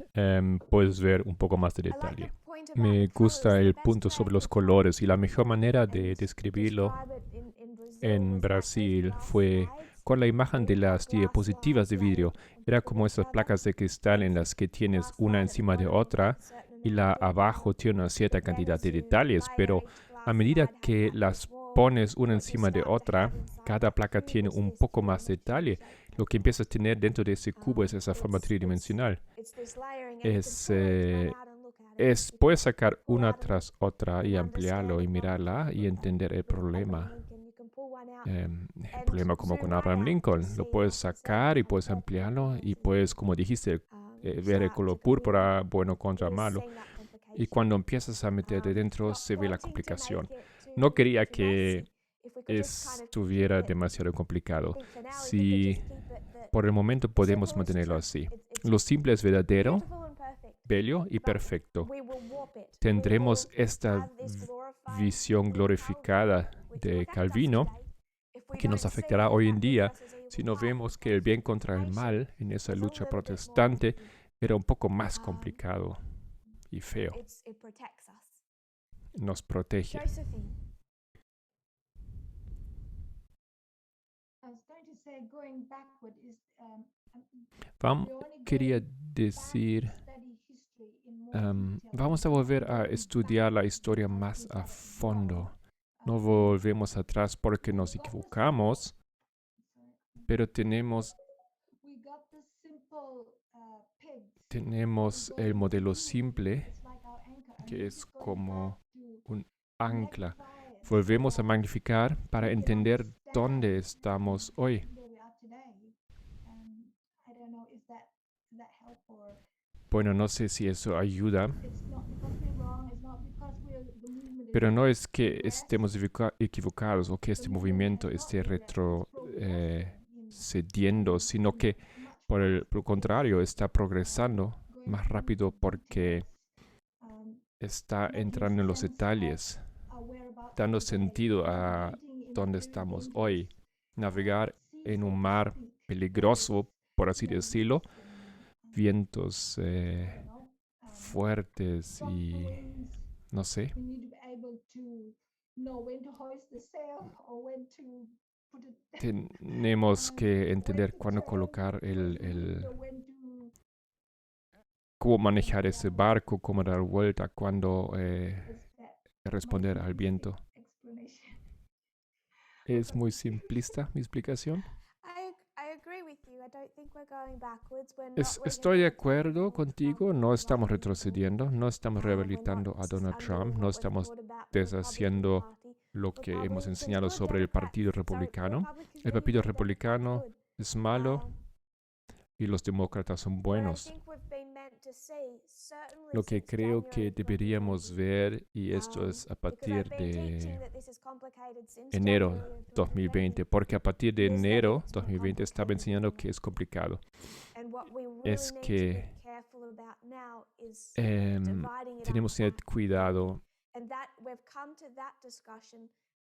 puedes ver un poco más de I like the detalle. point about Me the colours. gusta The el best punto way sobre I los could colores y la find mejor manera de and describirlo describe it in Brazil en was like Brasil those glass fue slides. con la imagen de We've got las glass diapositivas de slides vidrio. laid Era onto como each esas other. placas de cristal en las que tienes una encima de otra y la abajo tiene una cierta cantidad de detalles, pero a medida que las pones una encima de otra, cada placa tiene un poco más de detalle. Lo que empiezas a tener dentro de ese cubo es esa forma tridimensional. Puedes sacar una tras otra y ampliarlo y mirarla y entender el problema. El problema como con Abraham Lincoln. Lo puedes sacar y puedes ampliarlo y puedes, como dijiste, ver el color púrpura, bueno contra malo. Y cuando empiezas a meterte dentro se ve la complicación. No quería que estuviera demasiado complicado. Si por el momento podemos mantenerlo así. Lo simple es verdadero, bello y perfecto. Tendremos esta visión glorificada de Calvino que nos afectará hoy en día si no vemos que el bien contra el mal en esa lucha protestante era un poco más complicado y feo. Nos protege. I was going to say going backward is Quería decir, vamos a volver a estudiar la historia más a fondo. No volvemos atrás porque nos equivocamos, pero tenemos el modelo simple, que es como un ancla. Volvemos a magnificar para entender dónde estamos hoy. Bueno, no sé si eso ayuda, pero no es que estemos equivocados o que este movimiento esté retrocediendo, sino que por el contrario está progresando más rápido porque está entrando en los detalles, dando sentido a dónde estamos hoy. Navegar en un mar peligroso, por así decirlo, vientos fuertes y no sé. Tenemos que entender cuándo colocar cómo manejar ese barco, cómo dar vuelta, cuándo responder al viento. ¿Es muy simplista mi explicación? Estoy de acuerdo contigo, no estamos retrocediendo, no estamos rehabilitando a Donald Trump, no estamos deshaciendo lo que hemos enseñado sobre el Partido Republicano. El Partido Republicano es malo y los demócratas son buenos. Lo que creo que deberíamos ver, y esto es a partir de enero 2020, porque a partir de enero 2020 estaba enseñando que es complicado. Es que tenemos que tener cuidado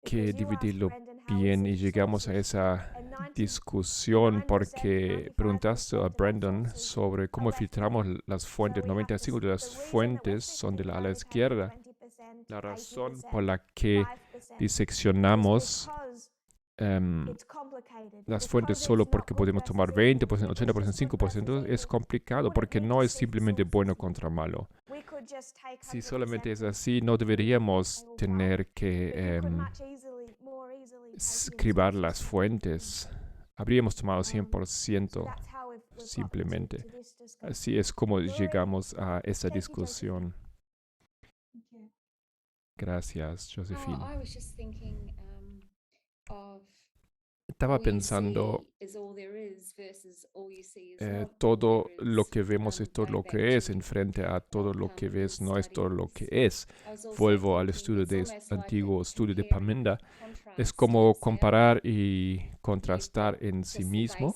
que dividirlo bien y llegamos a esa discusión porque preguntaste a Brandon sobre cómo filtramos las fuentes. 95 de las fuentes son de la ala izquierda. La razón por la que diseccionamos las fuentes solo porque podemos tomar 20%, 80%, 5% es complicado porque no es simplemente bueno contra malo. Si solamente es así, no deberíamos tener que escribir las fuentes. Habríamos tomado 100% simplemente. Así es como llegamos a esa discusión. Gracias, Josephine. I was just thinking of Estaba pensando, todo lo que vemos es todo lo que es, enfrente a todo lo que ves no es todo lo que es. Vuelvo al antiguo estudio de Parmenda. Es como comparar y contrastar en sí mismo.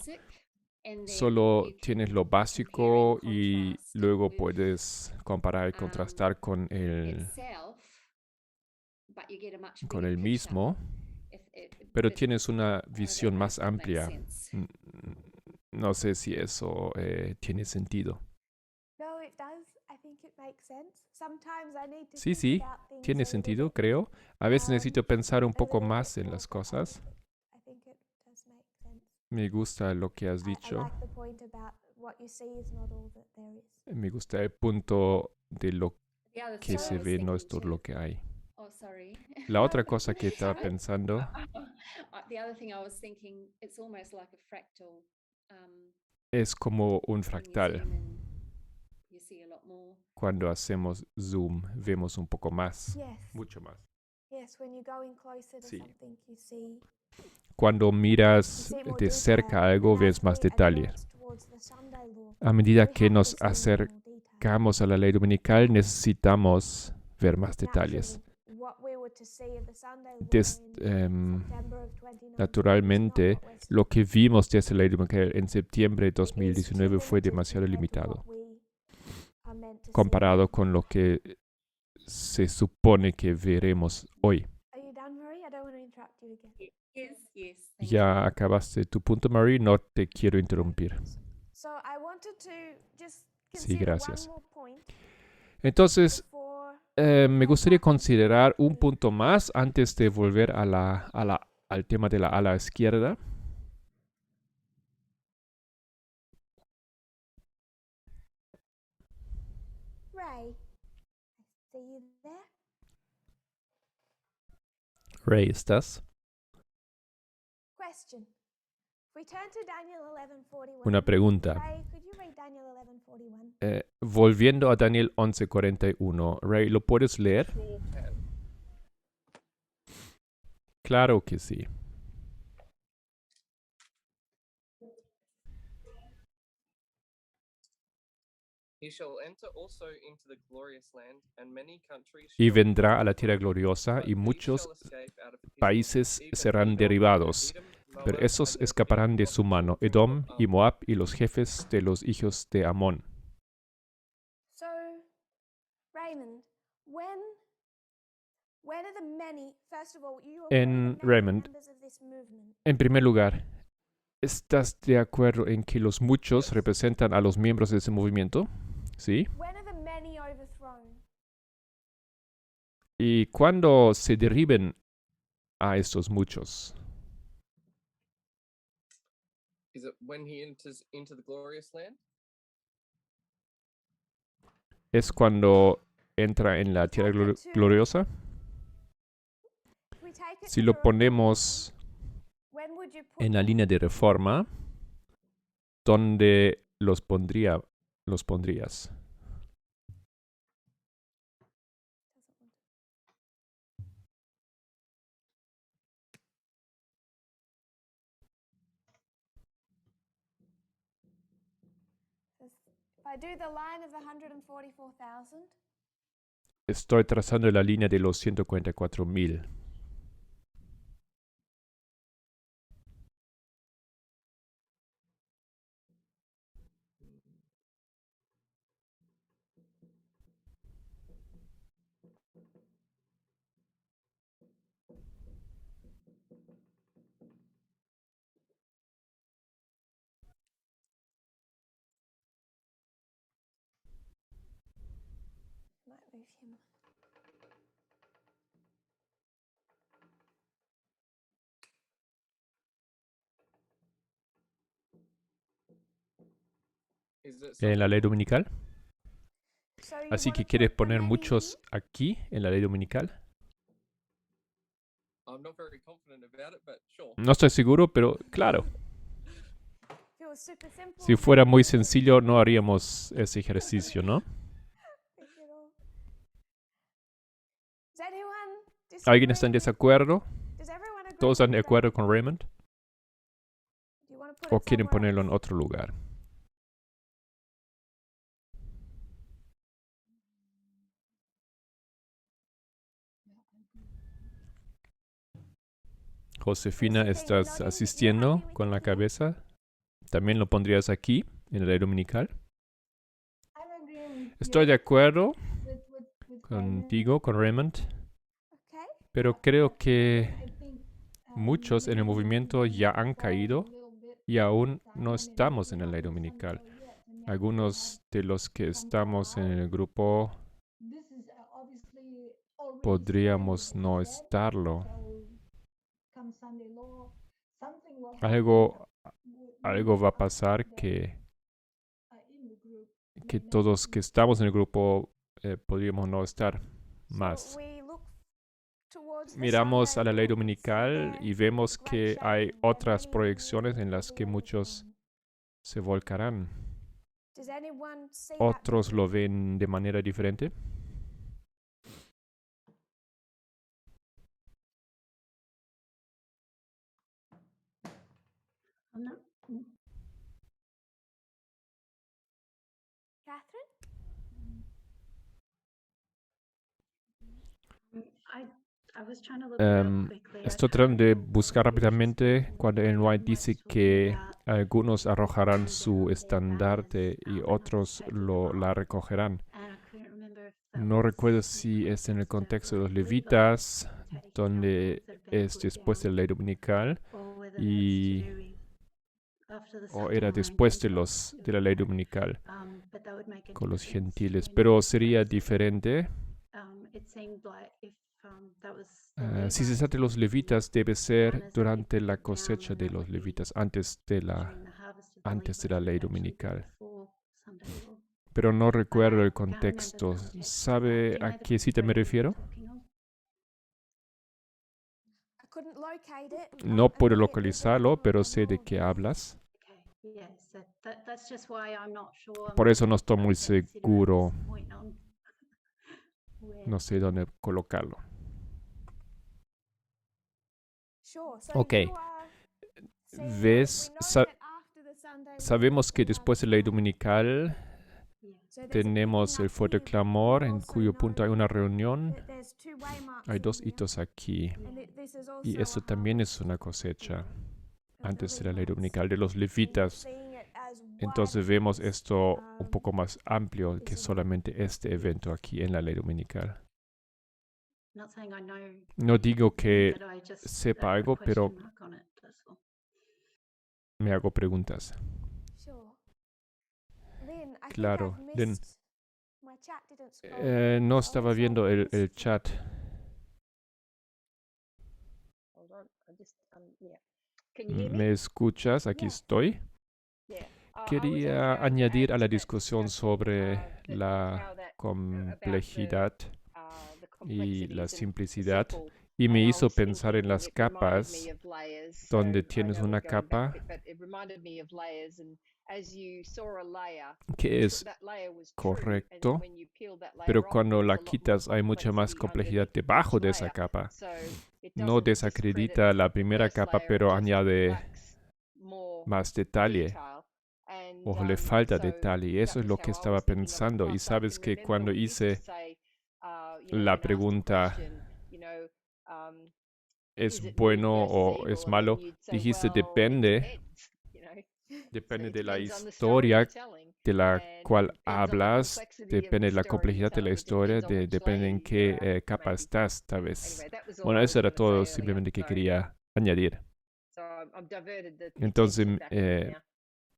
Solo tienes lo básico y luego puedes comparar y contrastar con el mismo, pero tienes una visión más amplia. No sé si eso tiene sentido. No, it does. I think it makes sense. Sometimes I need to Sí, think sí, about things tiene a little sentido, bit, creo. A veces necesito pensar un a poco little más bit en more las cosas. profound, but I think it does make sense. Me gusta lo que has I dicho. like the point about what you see is not all that there is. Me gusta el punto de lo que se ve no es todo lo que hay. La otra cosa que estaba pensando es como un fractal. Cuando hacemos zoom, vemos un poco más, Yes. mucho más. Yes, when you go in closer to Sí. something, you see Cuando miras more de cerca detail. algo, And ves as más we detalles. advance towards the Sunday law, A medida we que have nos to see more detail. acercamos a la ley dominical, necesitamos ver más detalles. Naturally, what we were to see of the Sunday law Des- in September of 2019 naturalmente, is not what we're lo que vimos desde la ley dominical en septiembre de It is too 2019 fue limited demasiado compared to limitado what we are meant to see. comparado con lo que se supone que veremos hoy. Are you done, Marie? I don't want to interrupt you again. Ya acabaste tu punto, Marie, no te quiero interrumpir. So I wanted to just Sí, consider gracias. one more point Entonces, before me gustaría considerar un punto más antes de volver al tema de la ala izquierda. Ray. I see you there. Ray, ¿estás? Question. If we turn to Daniel 11:41. Una pregunta. Ray, could you read Daniel 11:41? Volviendo a Daniel 11:41. Ray, ¿lo puedes leer? Sure can. Claro que sí. He shall enter also into the glorious land, and many countries Y shall vendrá a la tierra gloriosa but y he muchos shall escape out of his hand, países even serán Edom, derribados, Edom, pero Moab, esos and the escaparán de people su of the mano, children Edom of y Ammon. Moab y los jefes de los hijos de Amón. So, Raymond, when are the many, first of all, you agree En the many Raymond, members of this movement? En primer lugar, ¿estás de acuerdo en que los muchos representan a los miembros de ese movimiento? ¿Sí? When are the many overthrown? ¿Y cuándo se derriben a estos muchos? Is it when he enters into the glorious land? ¿Es cuando entra en la tierra gloriosa? If we take it Si to lo the ponemos reform, when would you put en la them? línea de reforma, ¿dónde los pondrías? If I do the line of the 144,000, Estoy trazando la línea de los 144,000. might move him. Is it En la something- ley dominical. So you Así wanna que put quieres the poner many muchos aquí en la ley dominical. I'm not very confident about it, but sure. No estoy seguro, pero claro. If it was super simple, Si fuera muy sencillo, no haríamos ese ejercicio, ¿no? pick it all. Does anyone ¿Alguien está en disagree with- desacuerdo? Does everyone agree ¿Todos están de with acuerdo con Raymond? you want to put o it quieren somewhere ponerlo en else? otro lugar. Josefina, Josephine, ¿estás nodding, you're asistiendo happy with con la everything? cabeza? ¿También lo pondrías aquí, en el ley dominical? I'm agreeing with Estoy de you, acuerdo with contigo, con Raymond, Okay. pero creo que I think, muchos en el maybe movimiento we ya need to han fall a caído little bit y aún behind no and estamos en we're la not ley in dominical. Sunday yet, and yet we Algunos de los que come estamos en out. el grupo This is obviously already podríamos started, no as I said, estarlo. so come Sunday law, something will Algo, happen. algo va a We pasar that, que in the group que may not todos que be estamos en el grupo podríamos no estar So más. we look towards the Miramos Sunday a la ley book, see dominical there y vemos the great que shape hay where otras many will proyecciones move en into las the que will of muchos God. se volcarán. Does anyone see that Otros lo differently? ven de manera diferente. I'm not. Catherine? I was trying to look it up quickly. I Estoy can't tratando de remember buscar which rápidamente cuando Ellen White one was dice talking que about algunos arrojarán down su their estandarte banners, y and otros taking them la off. recogerán. And I couldn't remember if that No was recuerdo in si es en el context contexto de of los like levitas, Levites taking down donde poles that have been es put después de down, la ley dominical, or whether that's to y do with after the o Sunday era law después de Gentiles de la ley doing that. dominical But that would make a con los difference gentiles. when Pero you sería phrase it. diferente. It seemed like if that was the Si se Levites trata de los taking levitas, debe ser banners that they durante la put down, cosecha then de that los would be levitas, antes de during the harvest of the antes de Levites, la it ley would actually be dominical. before Sunday law. Pero no recuerdo el I can't remember the contexto. context of that. ¿Sabe Do you a know the qué cita me reference refiero? I'm talking of? I couldn't locate it. No puedo and localizarlo, there's pero a sé de more qué hablas. Okay, yes, that's just why I'm not sure. Por eso no estoy muy consider at seguro. this point on where No sé dónde colocarlo. Sure. So Ok. you are saying that ¿Ves? we know that after the Sunday law, Sabemos que we are después de la ley crying. dominical yeah. So there's a tenemos picking el up fuerte here. clamor, We en also cuyo know punto hay una reunión. that there's two waymarks Hay in dos here, hitos aquí. and this is also Y eso a también harvest es una cosecha of the antes de la ley Levites. dominical de los So you're levitas. seeing it as Entonces wider vemos than this, esto un poco más amplio que this event. solamente este evento aquí en la ley dominical. Not saying I know, No digo que but I just sepa put a algo, pero question mark on it, that's all. me hago preguntas. Sure. Lynn, I Claro, think I've Lynn. missed my chat didn't scroll. No So estaba has viendo el missed. chat. Hold on, I just yeah. Can you hear me? ¿Me escuchas? Aquí Yeah. estoy. Yeah. I was Quería actually going to añadir add a to la that discusión discussion, sobre that la how that complejidad the y complexities la of the simplicidad, simple y me and I hizo was pensar en thinking las it reminded capas, me of layers, donde so I tienes know una we're going capa back, but it reminded me of layers, and as you saw a layer, que es that layer was true, and correcto, then when you peeled that layer pero off, cuando there was la a lot more quitas hay mucha más complexity complejidad underneath debajo each de esa layer. capa. So it No doesn't discredit desacredita la the primera first capa, layer, it pero just añade lacks more más detalle detail. And o le falta so detalle. Y eso that es was lo how que I was estaba thinking of it. pensando. Y Plus, I sabes can que remember cuando we used to hice say, la you know, when asked a pregunta, question, you know, ¿es is it me bueno versus o es evil? And malo? then you'd say, Dijiste well, it depende, depends, you know. So depende it de la depends on the story you're historia telling, de la and cual it depends on the hablas, complexity of the depende de la story you're complejidad de la telling, it historia, depends on which depende en layer qué you're at, capa maybe. estás, tal vez. Anyway, that was all Bueno, I was eso era going to todo say earlier. simplemente que So, quería añadir. so I've diverted the Entonces, attention back on it now.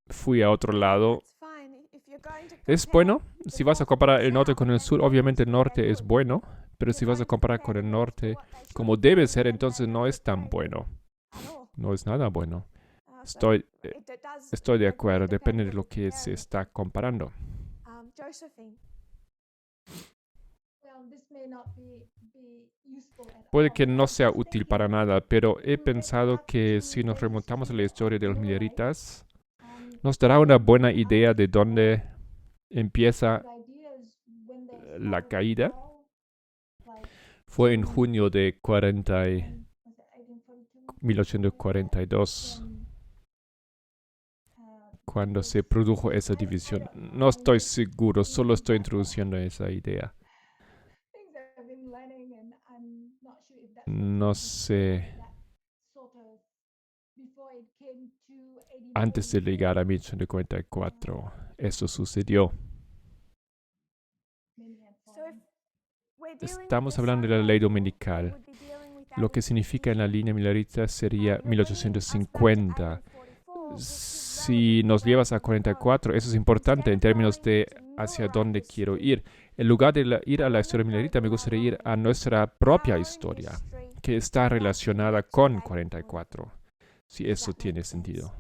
fui a otro lado. That's fine. If you're going to Es compare bueno, the si vas a north comparar and el norte south, con el then sur, obviamente el obviously they're norte es good. bueno, pero If si you're vas a going to comparar compare con el the north to norte what they should como be debe doing, ser, then entonces they're no not es tan great bueno. at all. No es nada bueno. So Estoy it does de agree, acuerdo, depende depends de on lo the que se comparing. está comparando. Josephine. Well, this may not be useful at Puede all, que but I no was sea just útil para thinking, nada, pero he if we went pensado back que to si nos the remontamos a la history historia de of los Millerites, Milleritas, nos dará una buena idea de dónde empieza the idea is when they la started to caída. fall, like Fue en junio de was it 1842? 1842. When cuando se produjo esa división. No estoy seguro, solo estoy introduciendo esa idea. Things I've been learning, and I'm not sure if that's No sé, that sort of before it came to 89, antes de llegar a 1844, eso sucedió. many had So if fallen. we're dealing with Estamos the hablando de la ley Sunday Law, dominical. we would be dealing with Lo que Agri significa en la 52. línea milarista sería You're bringing us back to 1850. Agri 44, which is Si relevant nos to where llevas we a need to go. 44, eso es importante en términos de hacia dónde quiero ir. En lugar de ir a la historia milarista, me gustaría ir a nuestra propia historia, que está relacionada con 44, si eso tiene sentido.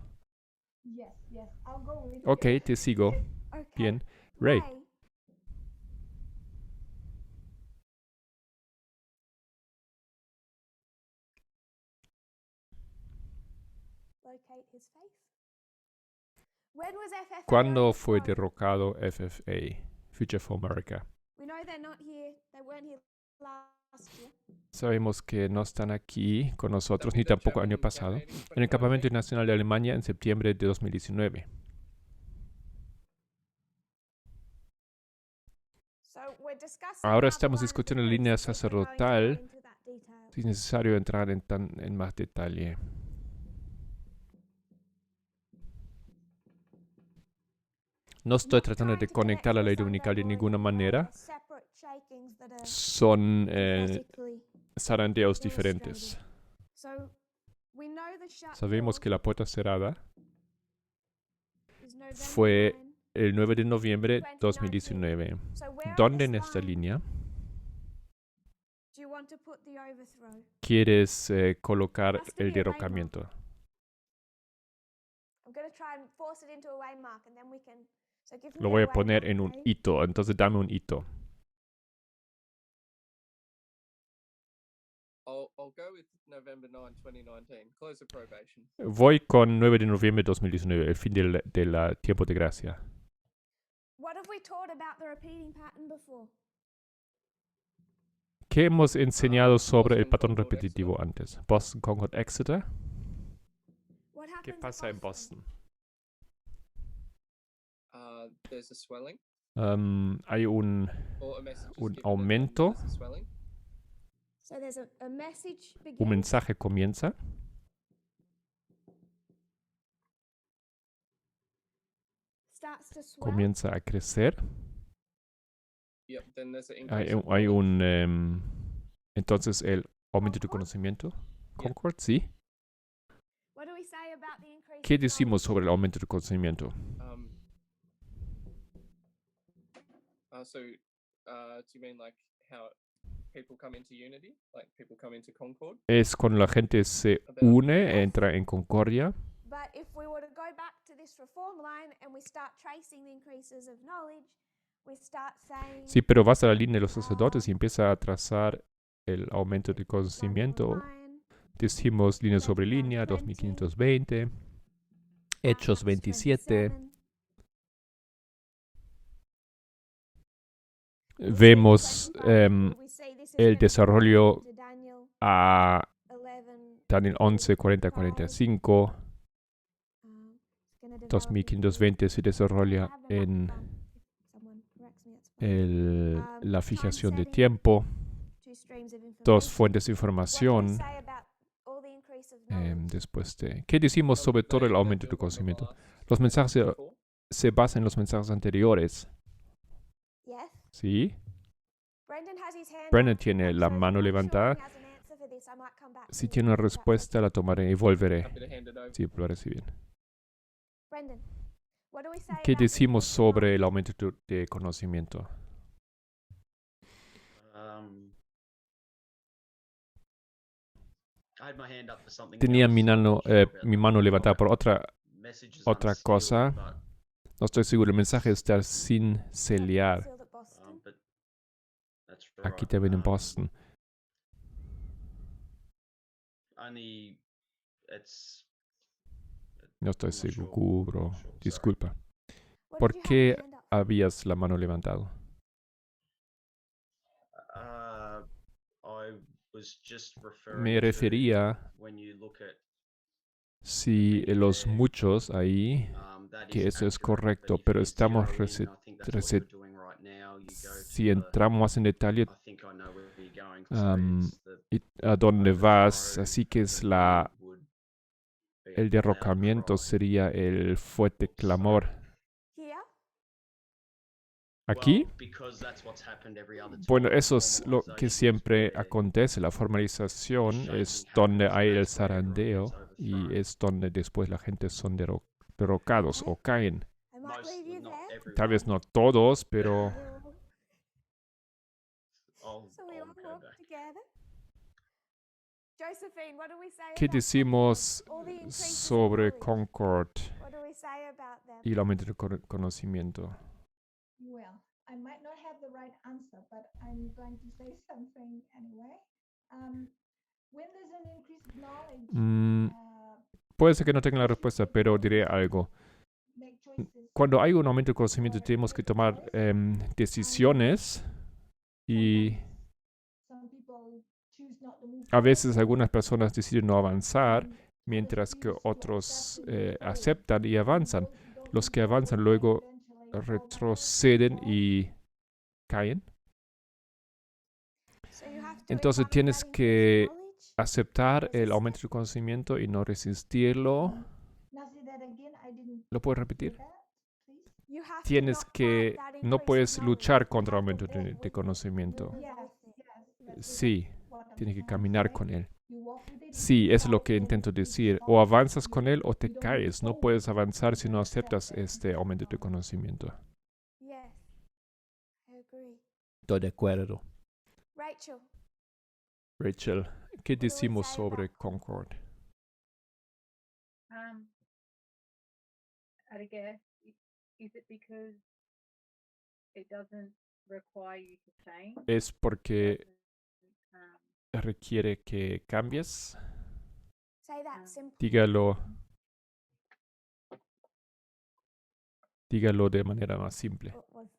Yes, yes, I'll go with Ok, it. te sigo. Okay. Bien. Ray. Locate his face. When was FFA ¿Cuándo fue overthrown? derrocado FFA, Future for America? We know they're not here. They weren't here last year. Sabemos que no están aquí con nosotros, ni WW tampoco el año in pasado, Campaign in en el Campamento 2019. Nacional de Alemania en septiembre de 2019. So we're discussing Ahora now the estamos line of discutiendo la defense, línea if we're going to go sacerdotal, into that detail. si es necesario entrar en más detalle. No estoy Not tratando trying de to conectar la connect ley to the dominical de Sunday ninguna law, manera. they're separate shakings that are Son prophetically zarandeos illustrated. diferentes. So we know the shut Sabemos door que la puerta cerrada is November fue 9. el 9 de noviembre 2019. So where on ¿Dónde this en esta line línea do you want to put the overthrow? quieres colocar Has to be el a waymark. derrocamiento? I'm going to try and force it into a waymark and then we can. So give me Lo voy a a poner waymark, en un okay? hito, entonces dame un hito. I'll go with November 9, 2019. Close of probation. Voy con 9 de noviembre 2019, el fin del tiempo de gracia. What have we taught about the repeating pattern before? ¿Qué hemos enseñado sobre el Boston, patrón Concord, repetitivo antes? Boston, Concord, Exeter. What happens ¿Qué at pasa en Boston? There's a swelling Hay un or a message is un given that aumento. there's a swelling. So there's a message Un begins, mensaje comienza, starts to swell. comienza a crecer. Yep. Then there's an Hay, increase. of hay knowledge. un entonces el aumento de Concord? conocimiento. Concord, sí. What do we say about the increase ¿Qué of decimos knowledge? sobre el aumento de conocimiento? Do you mean like how people come into unity, like people come into concord? Es cuando la gente se une, entra en concordia. But if we were to go back to this reform line and we start tracing the increases of knowledge, we start saying Sí, pero vas a la línea de los sacerdotes y empieza a trazar el aumento de conocimiento. line, Decimos línea sobre línea, 2520, Hechos 27. Vemos el desarrollo a Daniel 11, 40, 45. 2520 se desarrolla en la fijación de tiempo, dos fuentes de información. Después de... ¿Qué decimos sobre todo el aumento de conocimiento? Los mensajes se basan en los mensajes anteriores. ¿Sí? Brendan tiene la mano levantada. Si tiene una respuesta, la tomaré y volveré. Happy to hand it over. Sí, lo haré bien. Brendan, what do we say ¿Qué about the decimos increase of sobre el knowledge? aumento de conocimiento? I had my hand up for something Tenía else. mi I'm mano, not sure about mi the mano levantada por messages otra unsealed, cosa. but, No estoy seguro. El mensaje está sin celiar. Sealed at Boston. but that's Aquí right. también en Boston. Only it's. No estoy I'm not sure. seguro. Not sure, sorry. Disculpa. What ¿Por did you have qué your hand up for? habías la mano levantado? I was just referring Me to refería when you look at si los muchos ahí that que eso es accurate, correcto, but if pero you estamos zero in, I think that's what rese- you're doing right now. You go si to entramos más en detalle I think I know where you're going. So it's the a dónde vas, overthrow, así que es the la wind would be a el loud derrocamiento cry. sería el fuerte So, clamor. Here? Aquí, well, because that's what's happened every other bueno, time. eso es lo que Formalization is siempre where acontece. La the formalización shaking es donde happens, hay and el that's where everyone zarandeo gets y overthrown. es donde después la gente son derrocados o caen. I might leave you Not there. Tal vez everyone. no todos, pero So we all go walk back. together. Josephine, what do we say ¿qué about decimos all the increases in sobre knowledge? Concord What do we say about them? y el aumento del conocimiento? Well, I might not have the right answer, but I'm going to say something anyway. When there's an increase of knowledge, Mm, puede ser que no tenga la respuesta, pero diré algo. make choices. Cuando hay un aumento del conocimiento tenemos que tomar decisiones y Some people choose not to move a veces forward, algunas personas deciden no avanzar, and mientras que others refuse to otros accept the new knowledge. aceptan y avanzan. Those who don't Los move que avanzan forward luego eventually fall back retroceden and fall. y caen. So you have to Entonces acknowledge tienes that increase in que knowledge. aceptar el aumento del conocimiento y no resistirlo. Now say that again, I didn't ¿Lo puedes hear repetir? that, please. You have to Tienes not que, fight that no increase puedes in luchar knowledge. contra el You have aumento to walk de with it. conocimiento. Move Yes, with it. that's Sí, what I'm tienes que trying to caminar say. con él. You walk with it, Sí, you eso es lo follow que it, intento you decir. follow O it, avanzas you- con él o te you don't move caes. No forward. puedes avanzar si no Accept aceptas that este aumento de conocimiento. Yes, I agree. Estoy de acuerdo. Rachel, Rachel, ¿qué do we decimos say sobre about- Concord? At a guess, is it because it doesn't require you to change? ¿Es porque Doesn't, requiere que cambies? say that simple. Dígalo de manera más simple. What was-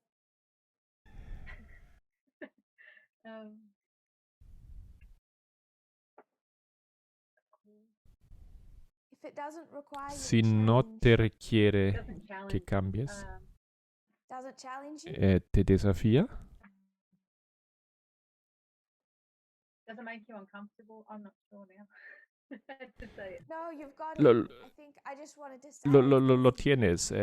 If it doesn't require you to Si no change, te requiere doesn't challenge. que cambies, doesn't challenge you, ¿te desafía? Doesn't make you uncomfortable. I'm not sure now. To say it. no, you've got Lo, it. I think I just wanted to say lo, it lo, lo, lo because- tienes. But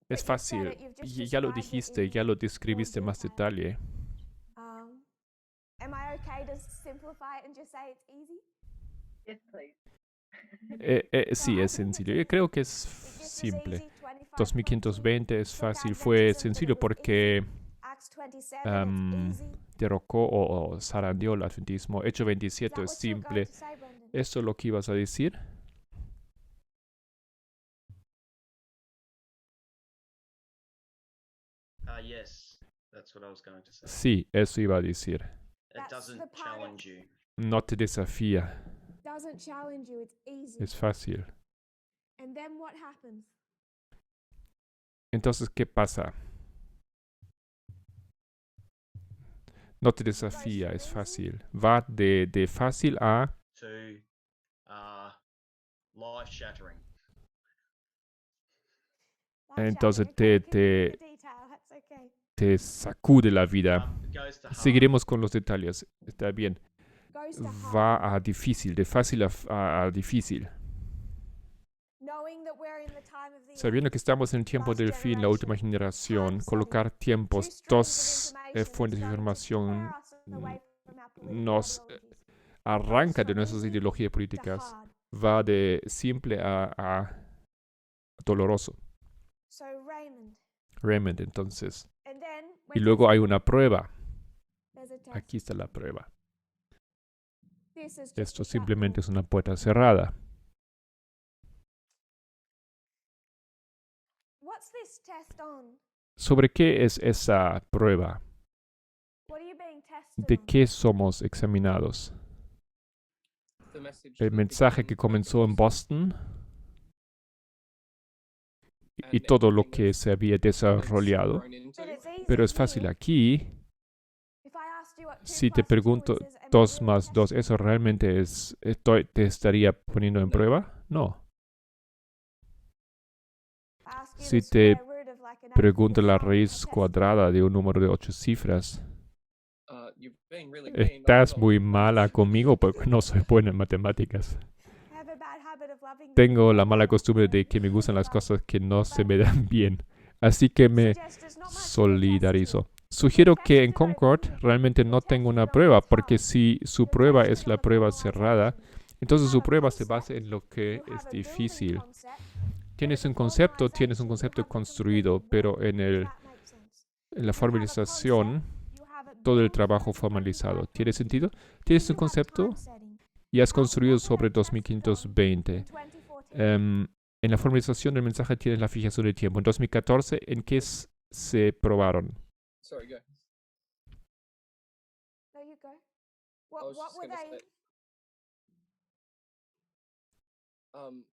Es you've said fácil. it, you've just Ya lo described it dijiste, in ya lo describiste more más detail. detalle. Am I okay to simplify it and just say it's easy? Yes, please. Sí, es sencillo. Yo creo que es It just was simple. easy, 25 2020 es took fácil. Adventism, Fue but it sencillo was porque easy. Acts 27, am, it's easy. derrocó o zarandeó el adventismo. Hecho Is 27 that es what you were going simple. to say, Brendan? ¿Eso es lo que ibas a decir? Yes, that's what I was going to say. Sí, eso iba a decir. It That's the doesn't part of- challenge you. No te desafía. Doesn't challenge you, it's easy. Es fácil. And then what happens? Entonces, ¿qué pasa? No te desafía, es fácil. Va de fácil a... To life shattering. Entonces Life-shattering, okay, te- give me the detail, that's okay. te sacude la vida. It goes to hard. Seguiremos con los detalles. Está bien. Goes to hard. Va a difícil, de fácil a difícil. Knowing that we're in the time of the Sabiendo end, que estamos en el tiempo del fin, la última generación, colocar tiempos, dos fuentes de información nos arranca de nuestras ideologías políticas. Va de simple a doloroso. So Raymond, Raymond, entonces. and then Y when luego hay una prueba. there's a test. Aquí está la prueba. This is just Esto a trap simplemente door. es una puerta cerrada. What's this test on? ¿Sobre qué es esa prueba? What are you being tested ¿De on? qué somos examinados? The message El that mensaje began que at comenzó en Boston y and todo lo everything que that's se había since desarrollado. grown into. But it's easy Pero es fácil here. aquí. If I asked you what two Si te plus two pregunto is, am I 2 really más 2, testing ¿eso you? realmente es, te estaría poniendo en No. prueba? No. Si te pregunto la raíz cuadrada de un número de 8 cifras, You've been really mean. estás muy mala conmigo porque no soy buena en matemáticas. Tengo la mala costumbre de que me gustan las cosas que no se me dan bien. Así que me solidarizo. Sugiero que en Concord realmente no tenga una prueba, porque si su prueba es la prueba cerrada, entonces su prueba se basa en lo que es difícil. Tienes un concepto construido, pero en la formalización, todo el trabajo formalizado. ¿Tiene sentido? Tienes un concepto y has construido sobre 2520. En la formalización del mensaje tienes la fijación de tiempo. En 2014, ¿en qué se probaron? Sorry, go. No, you go. I What, was what just were gonna they? say, um,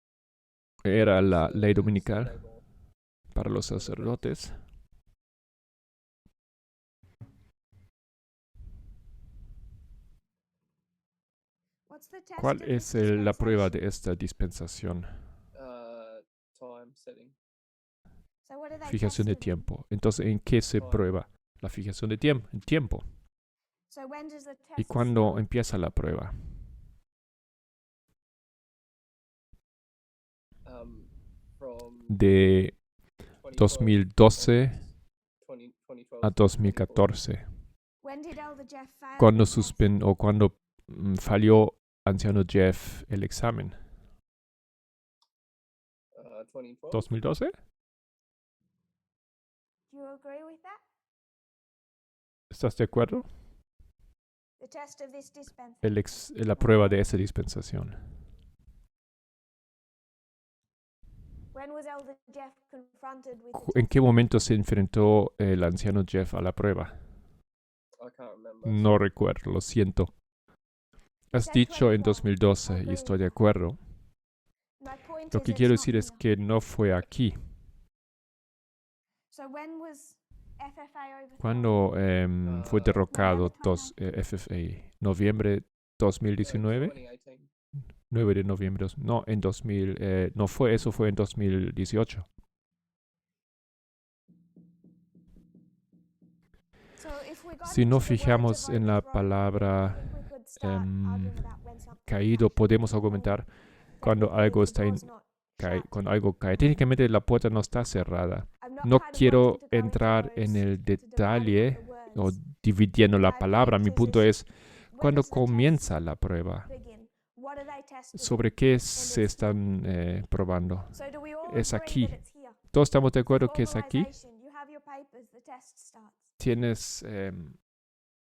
Era la so ley Sunday dominical law, para los sacerdotes. What's the test ¿Cuál of es this la prueba de dispensation? esta dispensación? time setting. So what are they Fijación de testing? tiempo. Entonces, ¿en qué se Time. prueba? La fijación de tiempo. So when does the ¿Y test cuándo start? empieza la prueba? From De 2012 a 2014. When did Elder Jeff fail ¿Cuándo the test? cuando falló Anciano Jeff el examen? 2012. ¿2012? Do you agree with that? ¿Estás de acuerdo? The test of this dispensation. La prueba de esa dispensación. When was Elder Jeff confronted with ¿En qué momento se enfrentó el anciano Jeff a la prueba? I can't remember. No recuerdo, lo siento. Has dicho en 2012 y estoy de acuerdo. My point Lo is que it's quiero not decir es here. que no fue aquí. So when was FFA overthrown? ¿Cuándo fue derrocado November FFA? ¿Noviembre 2019? 2018. 9 de noviembre. No, en 2000. No fue, eso fue en 2018. So if we got Si into no the words fijamos of en la overthrown, palabra I think we could start arguing about when something caído, crashes podemos or argumentar that cuando the algo está door's not shut. cuando algo cae. Técnicamente la puerta no está cerrada. I'm not No kind of quiero wanting to go into entrar en those, el into dividing detalle up the o words. dividiendo la My palabra. point Mi is punto es when cuando does the test comienza la prueba. begin? What are they testing? ¿Sobre qué se están probando? So do we all Es agree aquí. that it's here? ¿Todos estamos de acuerdo que es aquí? Formalization, you have your papers, the test starts. Tienes...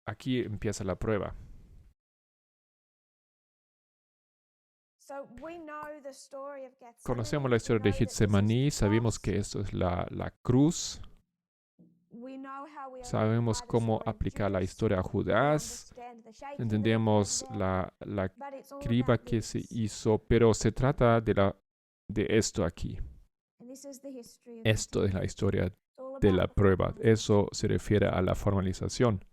aquí empieza la prueba. So we know the story of Gethsemane. Conocemos la historia de We know that this is Getsemaní, the sabemos cross. que esto es la cruz, We know how we sabemos apply the cómo story of aplicar la Judas. historia a We Judas, understand the shaking that entendemos occurred there. la But it's all criba about que se this. hizo, pero se trata de esto aquí. And this is the history of the Esto es test. la historia It's all de about la the prueba. formalization. Eso se refiere a la formalización.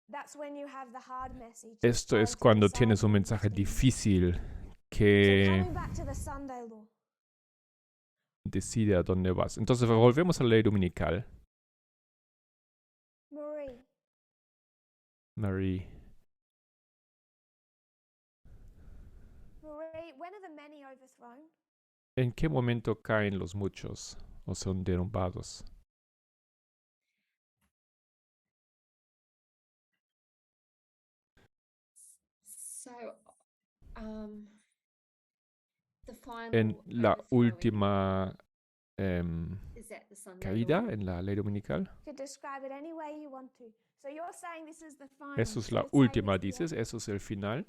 That's when you have the hard message Esto going es to cuando decide tienes un where you mensaje stand. difícil So que coming back to the Sunday law. decide a dónde vas. Entonces volvemos a la ley dominical. Marie, Marie, when are the many overthrown? ¿en qué momento caen los muchos o son derrumbados? So, the final En la overthrowing, última is that the Sunday caída law? en la ley dominical. You could describe it any way you want to. So you're saying this is the final. Eso es so la you're saying última, this is the dices. Eso es el final.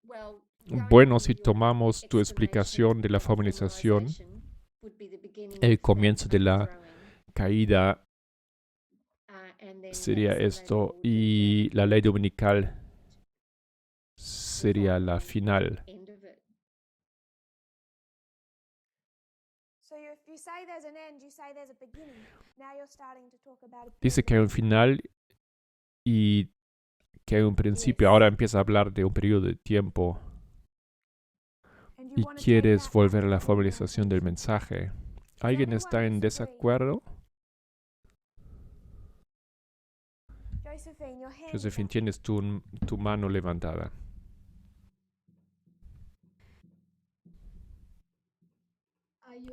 Well, going Bueno, on si your tomamos tu explanation explicación de la of formalización, would be the beginning el of the comienzo de la overthrowing, caída and then sería that Sunday esto law would be y the la ley dominical sería la final. end of it. So if you say there's an end, you say there's a beginning. Now you're starting to talk about a Dice que hay un final y que hay un principio. Yes. Ahora empieza a hablar de un periodo de tiempo. y quieres volver a la formalización del mensaje. ¿Alguien está en desacuerdo? Josephine, tienes tu mano levantada.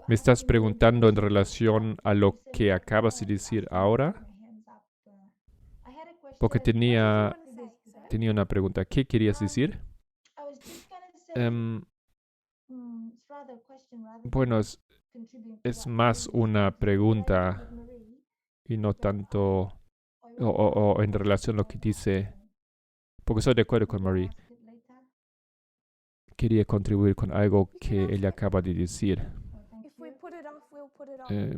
¿Me estás preguntando en relación a lo que acabas de decir ahora? Porque tenía una pregunta. ¿Qué querías decir? Bueno, es más una pregunta y no tanto o en relación a lo que dice, porque estoy de acuerdo con Marie. Quería contribuir con algo que ella acaba de decir.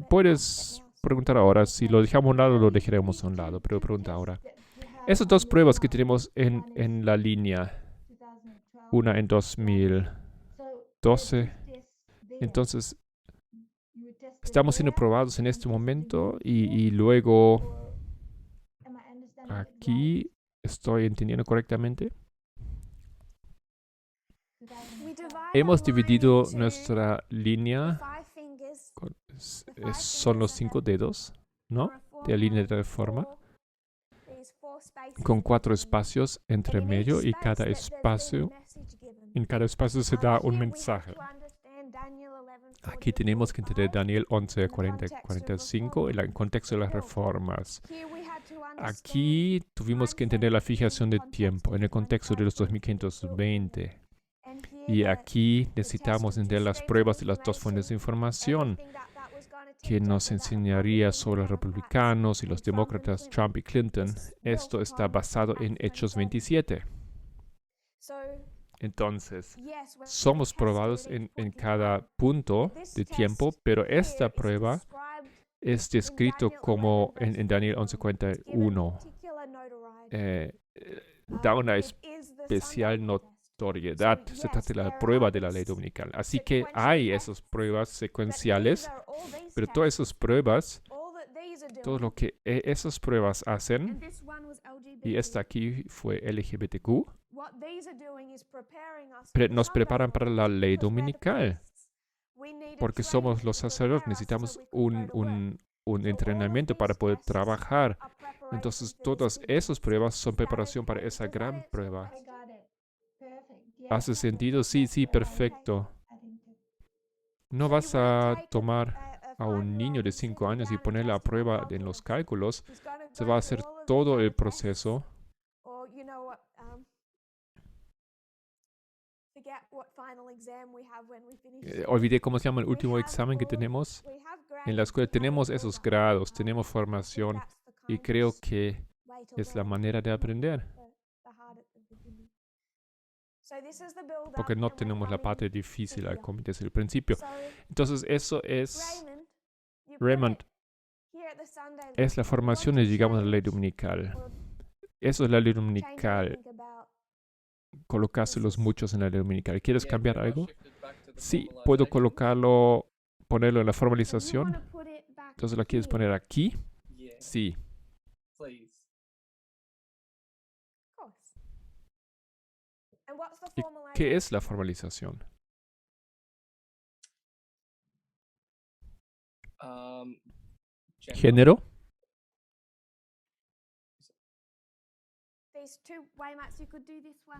Puedes preguntar ahora. Si lo dejamos a un lado, lo dejaremos a un lado, pero pregunta ahora. Esas dos pruebas que tenemos en la línea, una en 2012, entonces estamos siendo probados en este momento y luego aquí, ¿estoy entendiendo correctamente? Hemos dividido nuestra línea, son los 5 dedos, ¿no? De la línea de reforma, con 4 espacios entre medio y en cada espacio se da un mensaje. Aquí tenemos que entender Daniel 11, 40, 45 en el contexto de las reformas. Aquí tuvimos que entender la fijación de tiempo en el contexto de los 2520. Y aquí necesitamos entender las pruebas de las dos fuentes de información que nos enseñaría sobre los republicanos y los demócratas Trump y Clinton. Esto está basado en Hechos 27. Entonces, somos probados en cada punto de tiempo, pero esta prueba es descrito como en Daniel 11:41. Da una especial notoriedad. Se trata de la prueba de la ley dominical. Así que hay esas pruebas secuenciales, pero todas esas pruebas, todo lo que esas pruebas hacen, y esta aquí fue LGBTQ, nos preparan para la ley dominical, porque somos los sacerdotes, necesitamos un entrenamiento para poder trabajar. Entonces, todas esas pruebas son preparación para esa gran prueba. ¿Hace sentido? Sí, perfecto. No vas a tomar a un niño de 5 años y ponerle a prueba en los cálculos. Se va a hacer todo el proceso. Olvidé cómo se llama el último examen que tenemos. En la escuela tenemos esos grados, tenemos formación y creo que es la manera de aprender. Porque no tenemos la parte difícil al comienzo desde el principio. Entonces eso es, Raymond, es la formación y llegamos a la ley dominical. Eso es la ley dominical. Colocárselos muchos en la ley dominical. ¿Quieres cambiar algo? Sí, puedo colocarlo, ponerlo en la formalización. Entonces, ¿la quieres poner aquí? Sí. ¿Y qué es la formalización? ¿Género?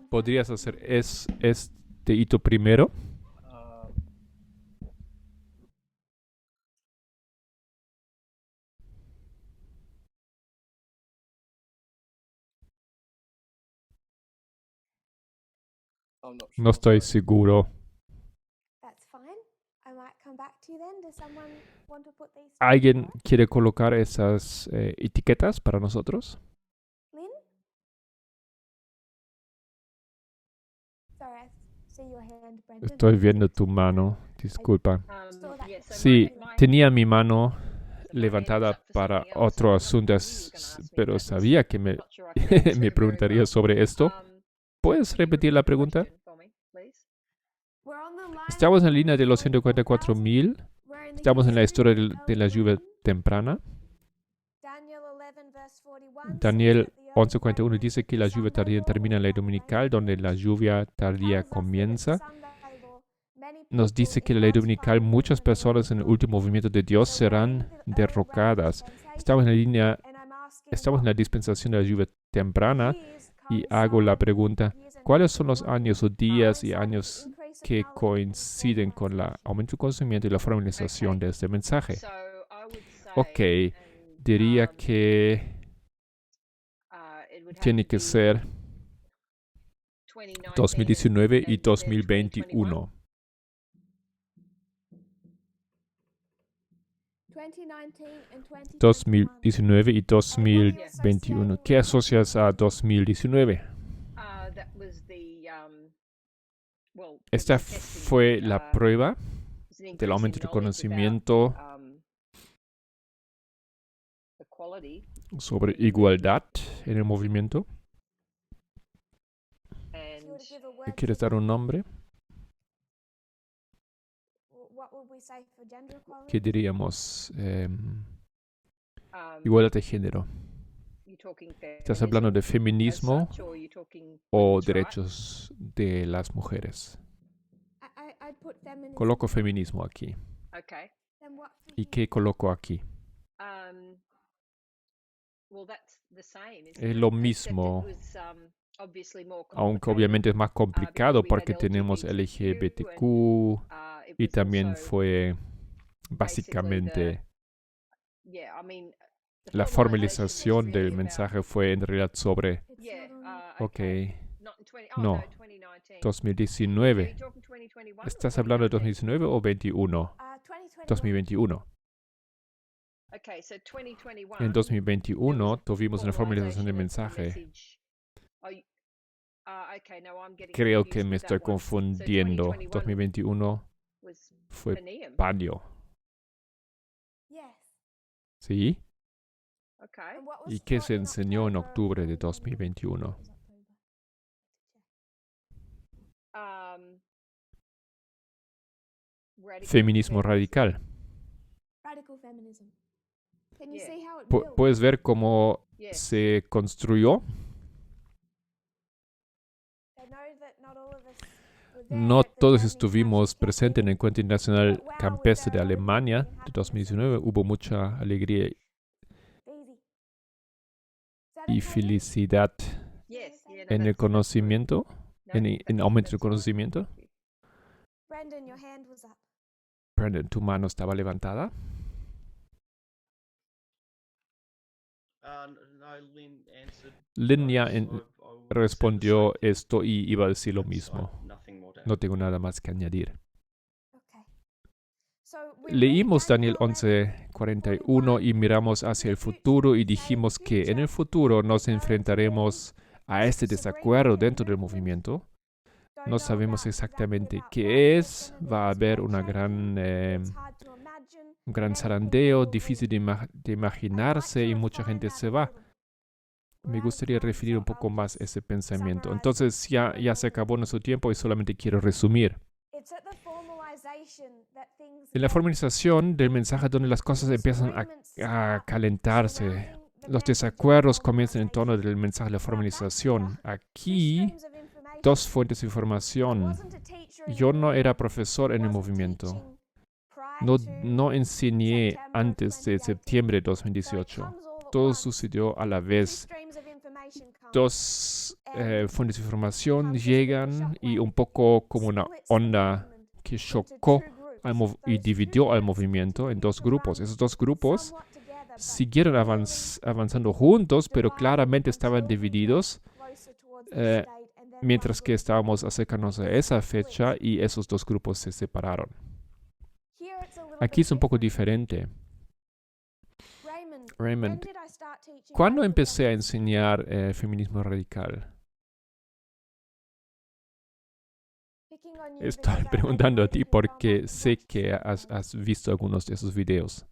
¿Podrías hacer este hito primero? No estoy seguro. ¿Alguien quiere colocar esas etiquetas para nosotros? Estoy viendo tu mano, disculpa. Sí, tenía mi mano levantada para otro asunto, pero sabía que me preguntaría sobre esto. ¿Puedes repetir la pregunta? Estamos en la línea de los 144,000. Estamos en la historia de la lluvia temprana. Daniel 11:41 dice que la lluvia tardía termina en la ley dominical, donde la lluvia tardía comienza. nos dice que la ley dominical, muchas personas en el último movimiento de Dios serán derrocadas. Estamos en la dispensación de la lluvia temprana y hago la pregunta, ¿cuáles son los años o días y años que coinciden con el aumento de conocimiento y la formalización de este mensaje? Ok, diría que tiene que ser 2019 y 2021. 2019 y 2021. ¿Qué asocias a 2019? Esta fue la prueba del aumento de conocimiento sobre igualdad en el movimiento. ¿Quieres dar un nombre? ¿Qué diríamos? Igualdad de género. ¿Estás hablando de feminismo o derechos de las mujeres? Coloco feminismo aquí. ¿Y qué coloco aquí? Es lo mismo, aunque obviamente es más complicado porque tenemos LGBTQ y también fue básicamente la formalización del mensaje fue en realidad sobre, ok, no, 2019. ¿Estás hablando de 2019 o 21? 2021. En 2021 tuvimos una formalización del mensaje. Creo que me estoy confundiendo. 2021 fue Panio. ¿Sí? ¿Y qué se enseñó en octubre de 2021? Feminismo radical. ¿Puedes ver cómo se construyó? No todos estuvimos presentes en el Encuentro Internacional Campestre de Alemania de 2019. Hubo mucha alegría y felicidad en el conocimiento, en aumento del conocimiento. Brandon, ¿tu mano estaba levantada? Lynn ya respondió esto y iba a decir lo mismo. No tengo nada más que añadir. Leímos Daniel 11:41 y miramos hacia el futuro y dijimos que en el futuro nos enfrentaremos a este desacuerdo dentro del movimiento. No sabemos exactamente qué es. Va a haber un gran zarandeo, difícil de imaginarse y mucha gente se va. Me gustaría referir un poco más ese pensamiento. Entonces ya se acabó nuestro tiempo y solamente quiero resumir. En la formalización del mensaje donde las cosas empiezan a calentarse, los desacuerdos comienzan en torno del mensaje de la formalización. Aquí, dos fuentes de información. Yo no era profesor en el movimiento. No enseñé antes de septiembre de 2018. Todo sucedió a la vez. Dos fuentes de información llegan y un poco como una onda que chocó y dividió al movimiento en dos grupos. Esos dos grupos siguieron avanzando juntos, pero claramente estaban divididos, mientras que estábamos acercándonos a esa fecha y esos dos grupos se separaron. Aquí es un poco diferente. Raymond, ¿cuándo empecé a enseñar feminismo radical? Estoy preguntando a ti porque sé que has visto algunos de esos videos.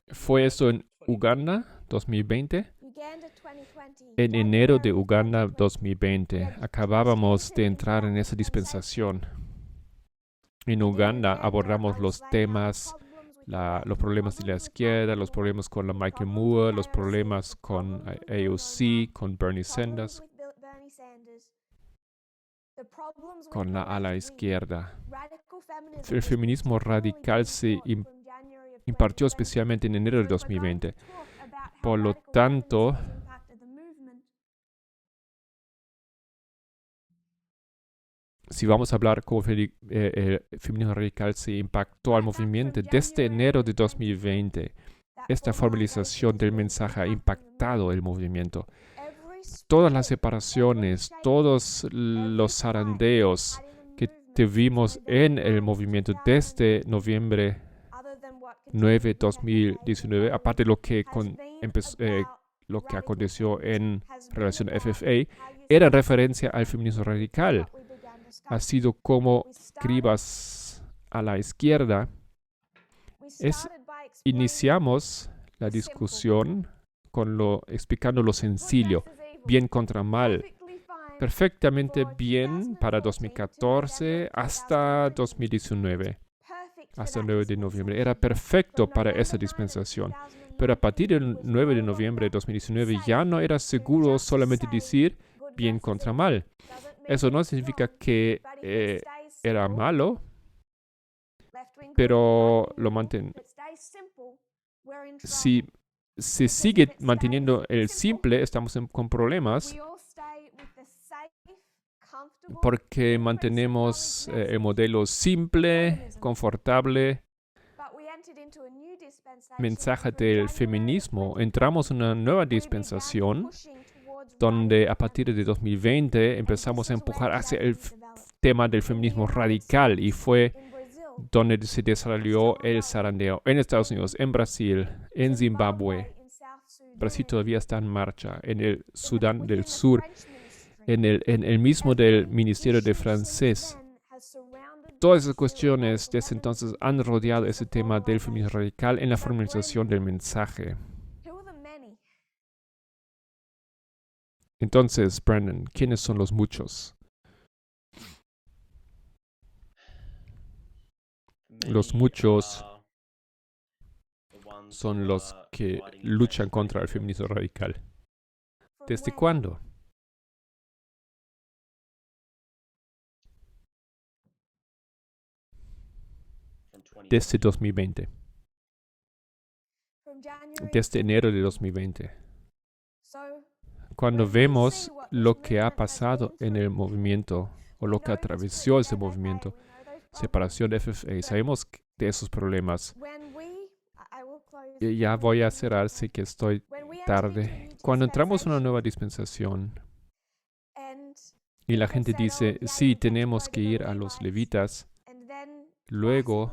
¿Fue eso en Uganda 2020? En enero de Uganda 2020 acabábamos de entrar en esa dispensación. En Uganda abordamos los temas, los problemas de la izquierda, los problemas con la Michael Moore, los problemas con AOC, con Bernie Sanders. con la ala izquierda. El feminismo radical se impartió especialmente en enero de 2020. Por lo tanto, si vamos a hablar cómo el feminismo radical se impactó al movimiento desde enero de 2020, esta formalización del mensaje ha impactado el movimiento. Todas las separaciones, todos los zarandeos que tuvimos en el movimiento desde noviembre 9, 2019, aparte de lo que aconteció en relación a FFA, era referencia al feminismo radical. Ha sido como cribas a la izquierda. Iniciamos la discusión explicando lo sencillo, bien contra mal, perfectamente bien para 2014 hasta 2019, hasta el 9 de noviembre. Era perfecto para esa dispensación. Pero a partir del 9 de noviembre de 2019 ya no era seguro solamente decir bien contra mal. Eso no significa que era malo, pero si se sigue manteniendo el simple, estamos con problemas porque mantenemos el modelo simple, confortable, mensaje del feminismo. Entramos en una nueva dispensación donde a partir de 2020 empezamos a empujar hacia el tema del feminismo radical y fue donde se desarrolló el zarandeo en Estados Unidos, en Brasil, en Zimbabue. Brasil todavía está en marcha, en el Sudán del Sur, en el mismo del Ministerio de Francés. Todas esas cuestiones desde entonces han rodeado ese tema del feminismo radical en la formalización del mensaje. Entonces, Brandon, ¿quiénes son los muchos? Los muchos son los que luchan contra el feminismo radical. ¿Desde cuándo? Desde 2020. Desde enero de 2020. Cuando vemos lo que ha pasado en el movimiento o lo que atravesó ese movimiento, separación de FFA, sabemos de esos problemas. Y ya voy a cerrar, sé que estoy tarde. Cuando entramos en una nueva dispensación y la gente dice, sí, tenemos que ir a los levitas, luego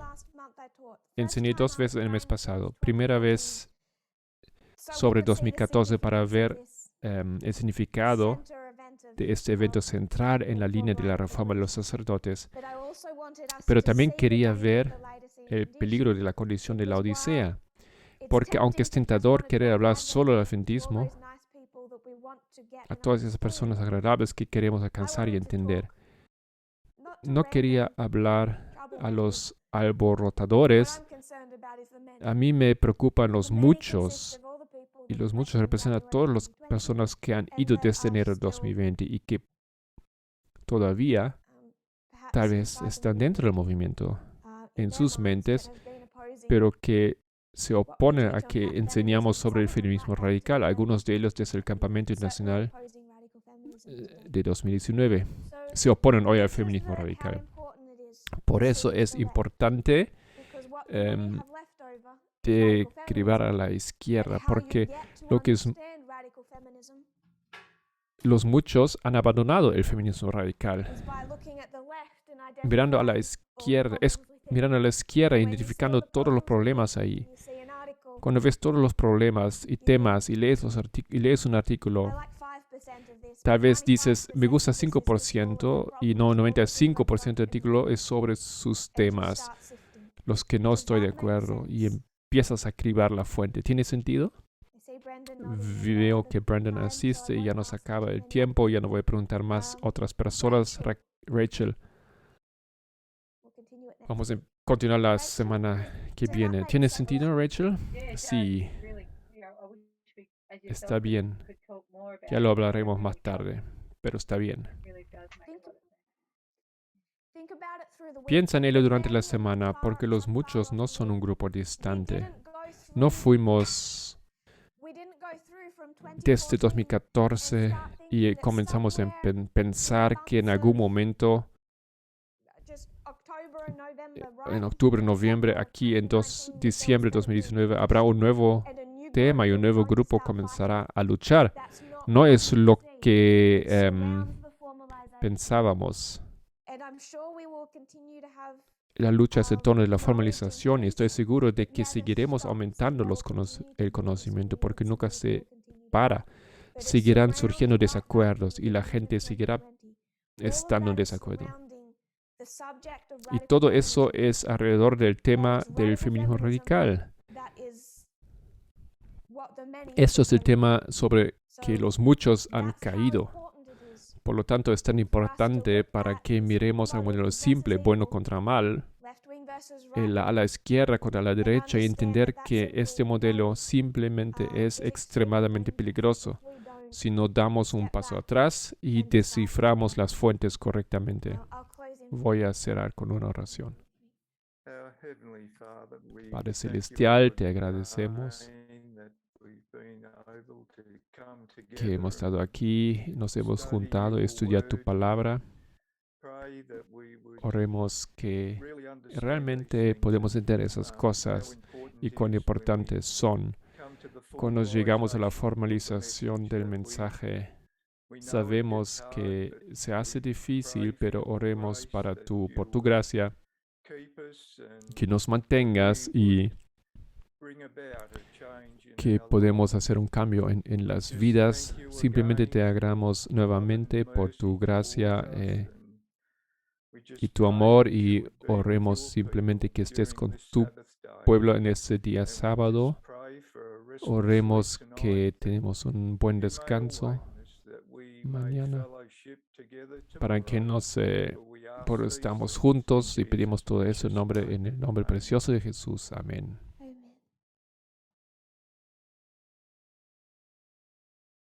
enseñé 2 veces el mes pasado. Primera vez sobre 2014 para ver el significado de este evento central en la línea de la reforma de los sacerdotes. Pero también quería ver el peligro de la condición de la Odisea, porque aunque es tentador querer hablar solo del adventismo, a todas esas personas agradables que queremos alcanzar y entender, no quería hablar a los alborotadores. A mí me preocupan los muchos, y los muchos representan a todas las personas que han ido desde enero de 2020 y que todavía tal vez están dentro del movimiento en sus mentes, pero que se oponen a que enseñamos sobre el feminismo radical, algunos de ellos desde el campamento internacional de 2019. Se oponen hoy al feminismo radical. Por eso es importante cribar a la izquierda, porque los muchos han abandonado el feminismo radical. Mirando a la izquierda, identificando todos los problemas ahí. Cuando ves todos los problemas y temas y lees un artículo, tal vez dices, me gusta 5% y no 95% del artículo es sobre sus temas, los que no estoy de acuerdo, y empiezas a cribar la fuente. ¿Tiene sentido? Veo que Brandon asiste y ya nos acaba el tiempo. Ya no voy a preguntar más a otras personas. Rachel, vamos a continuar la semana que viene. ¿Tiene sentido, Rachel? Sí. Está bien. Ya lo hablaremos más tarde, pero está bien. Piensa en ello durante la semana, porque los muchos no son un grupo distante. No fuimos desde 2014 y comenzamos a pensar que en algún momento, en octubre, noviembre, aquí en diciembre de 2019, habrá un nuevo tema y un nuevo grupo comenzará a luchar. No es lo que pensábamos. La lucha es en torno de la formalización y estoy seguro de que seguiremos aumentando el conocimiento porque nunca se para. Seguirán surgiendo desacuerdos y la gente seguirá estando en desacuerdo. Y todo eso es alrededor del tema del feminismo radical. Esto es el tema sobre que los muchos han caído. Por lo tanto, es tan importante para que miremos al modelo simple, bueno contra mal, a la izquierda contra la derecha, y entender que este modelo simplemente es extremadamente peligroso si no damos un paso atrás y desciframos las fuentes correctamente. Voy a cerrar con una oración. Padre Celestial, te agradecemos que hemos estado aquí, nos hemos juntado a estudiar tu palabra. Oremos que realmente podemos entender esas cosas y cuán importantes son. Cuando llegamos a la formalización del mensaje, sabemos que se hace difícil, pero oremos por tu gracia, que nos mantengas y que podemos hacer un cambio en las vidas. Simplemente te agradecemos nuevamente por tu gracia y tu amor, y oremos simplemente que estés con tu pueblo en este día sábado. Oremos que tenemos un buen descanso mañana para que estamos juntos, y pedimos todo eso en el nombre precioso de Jesús. Amén.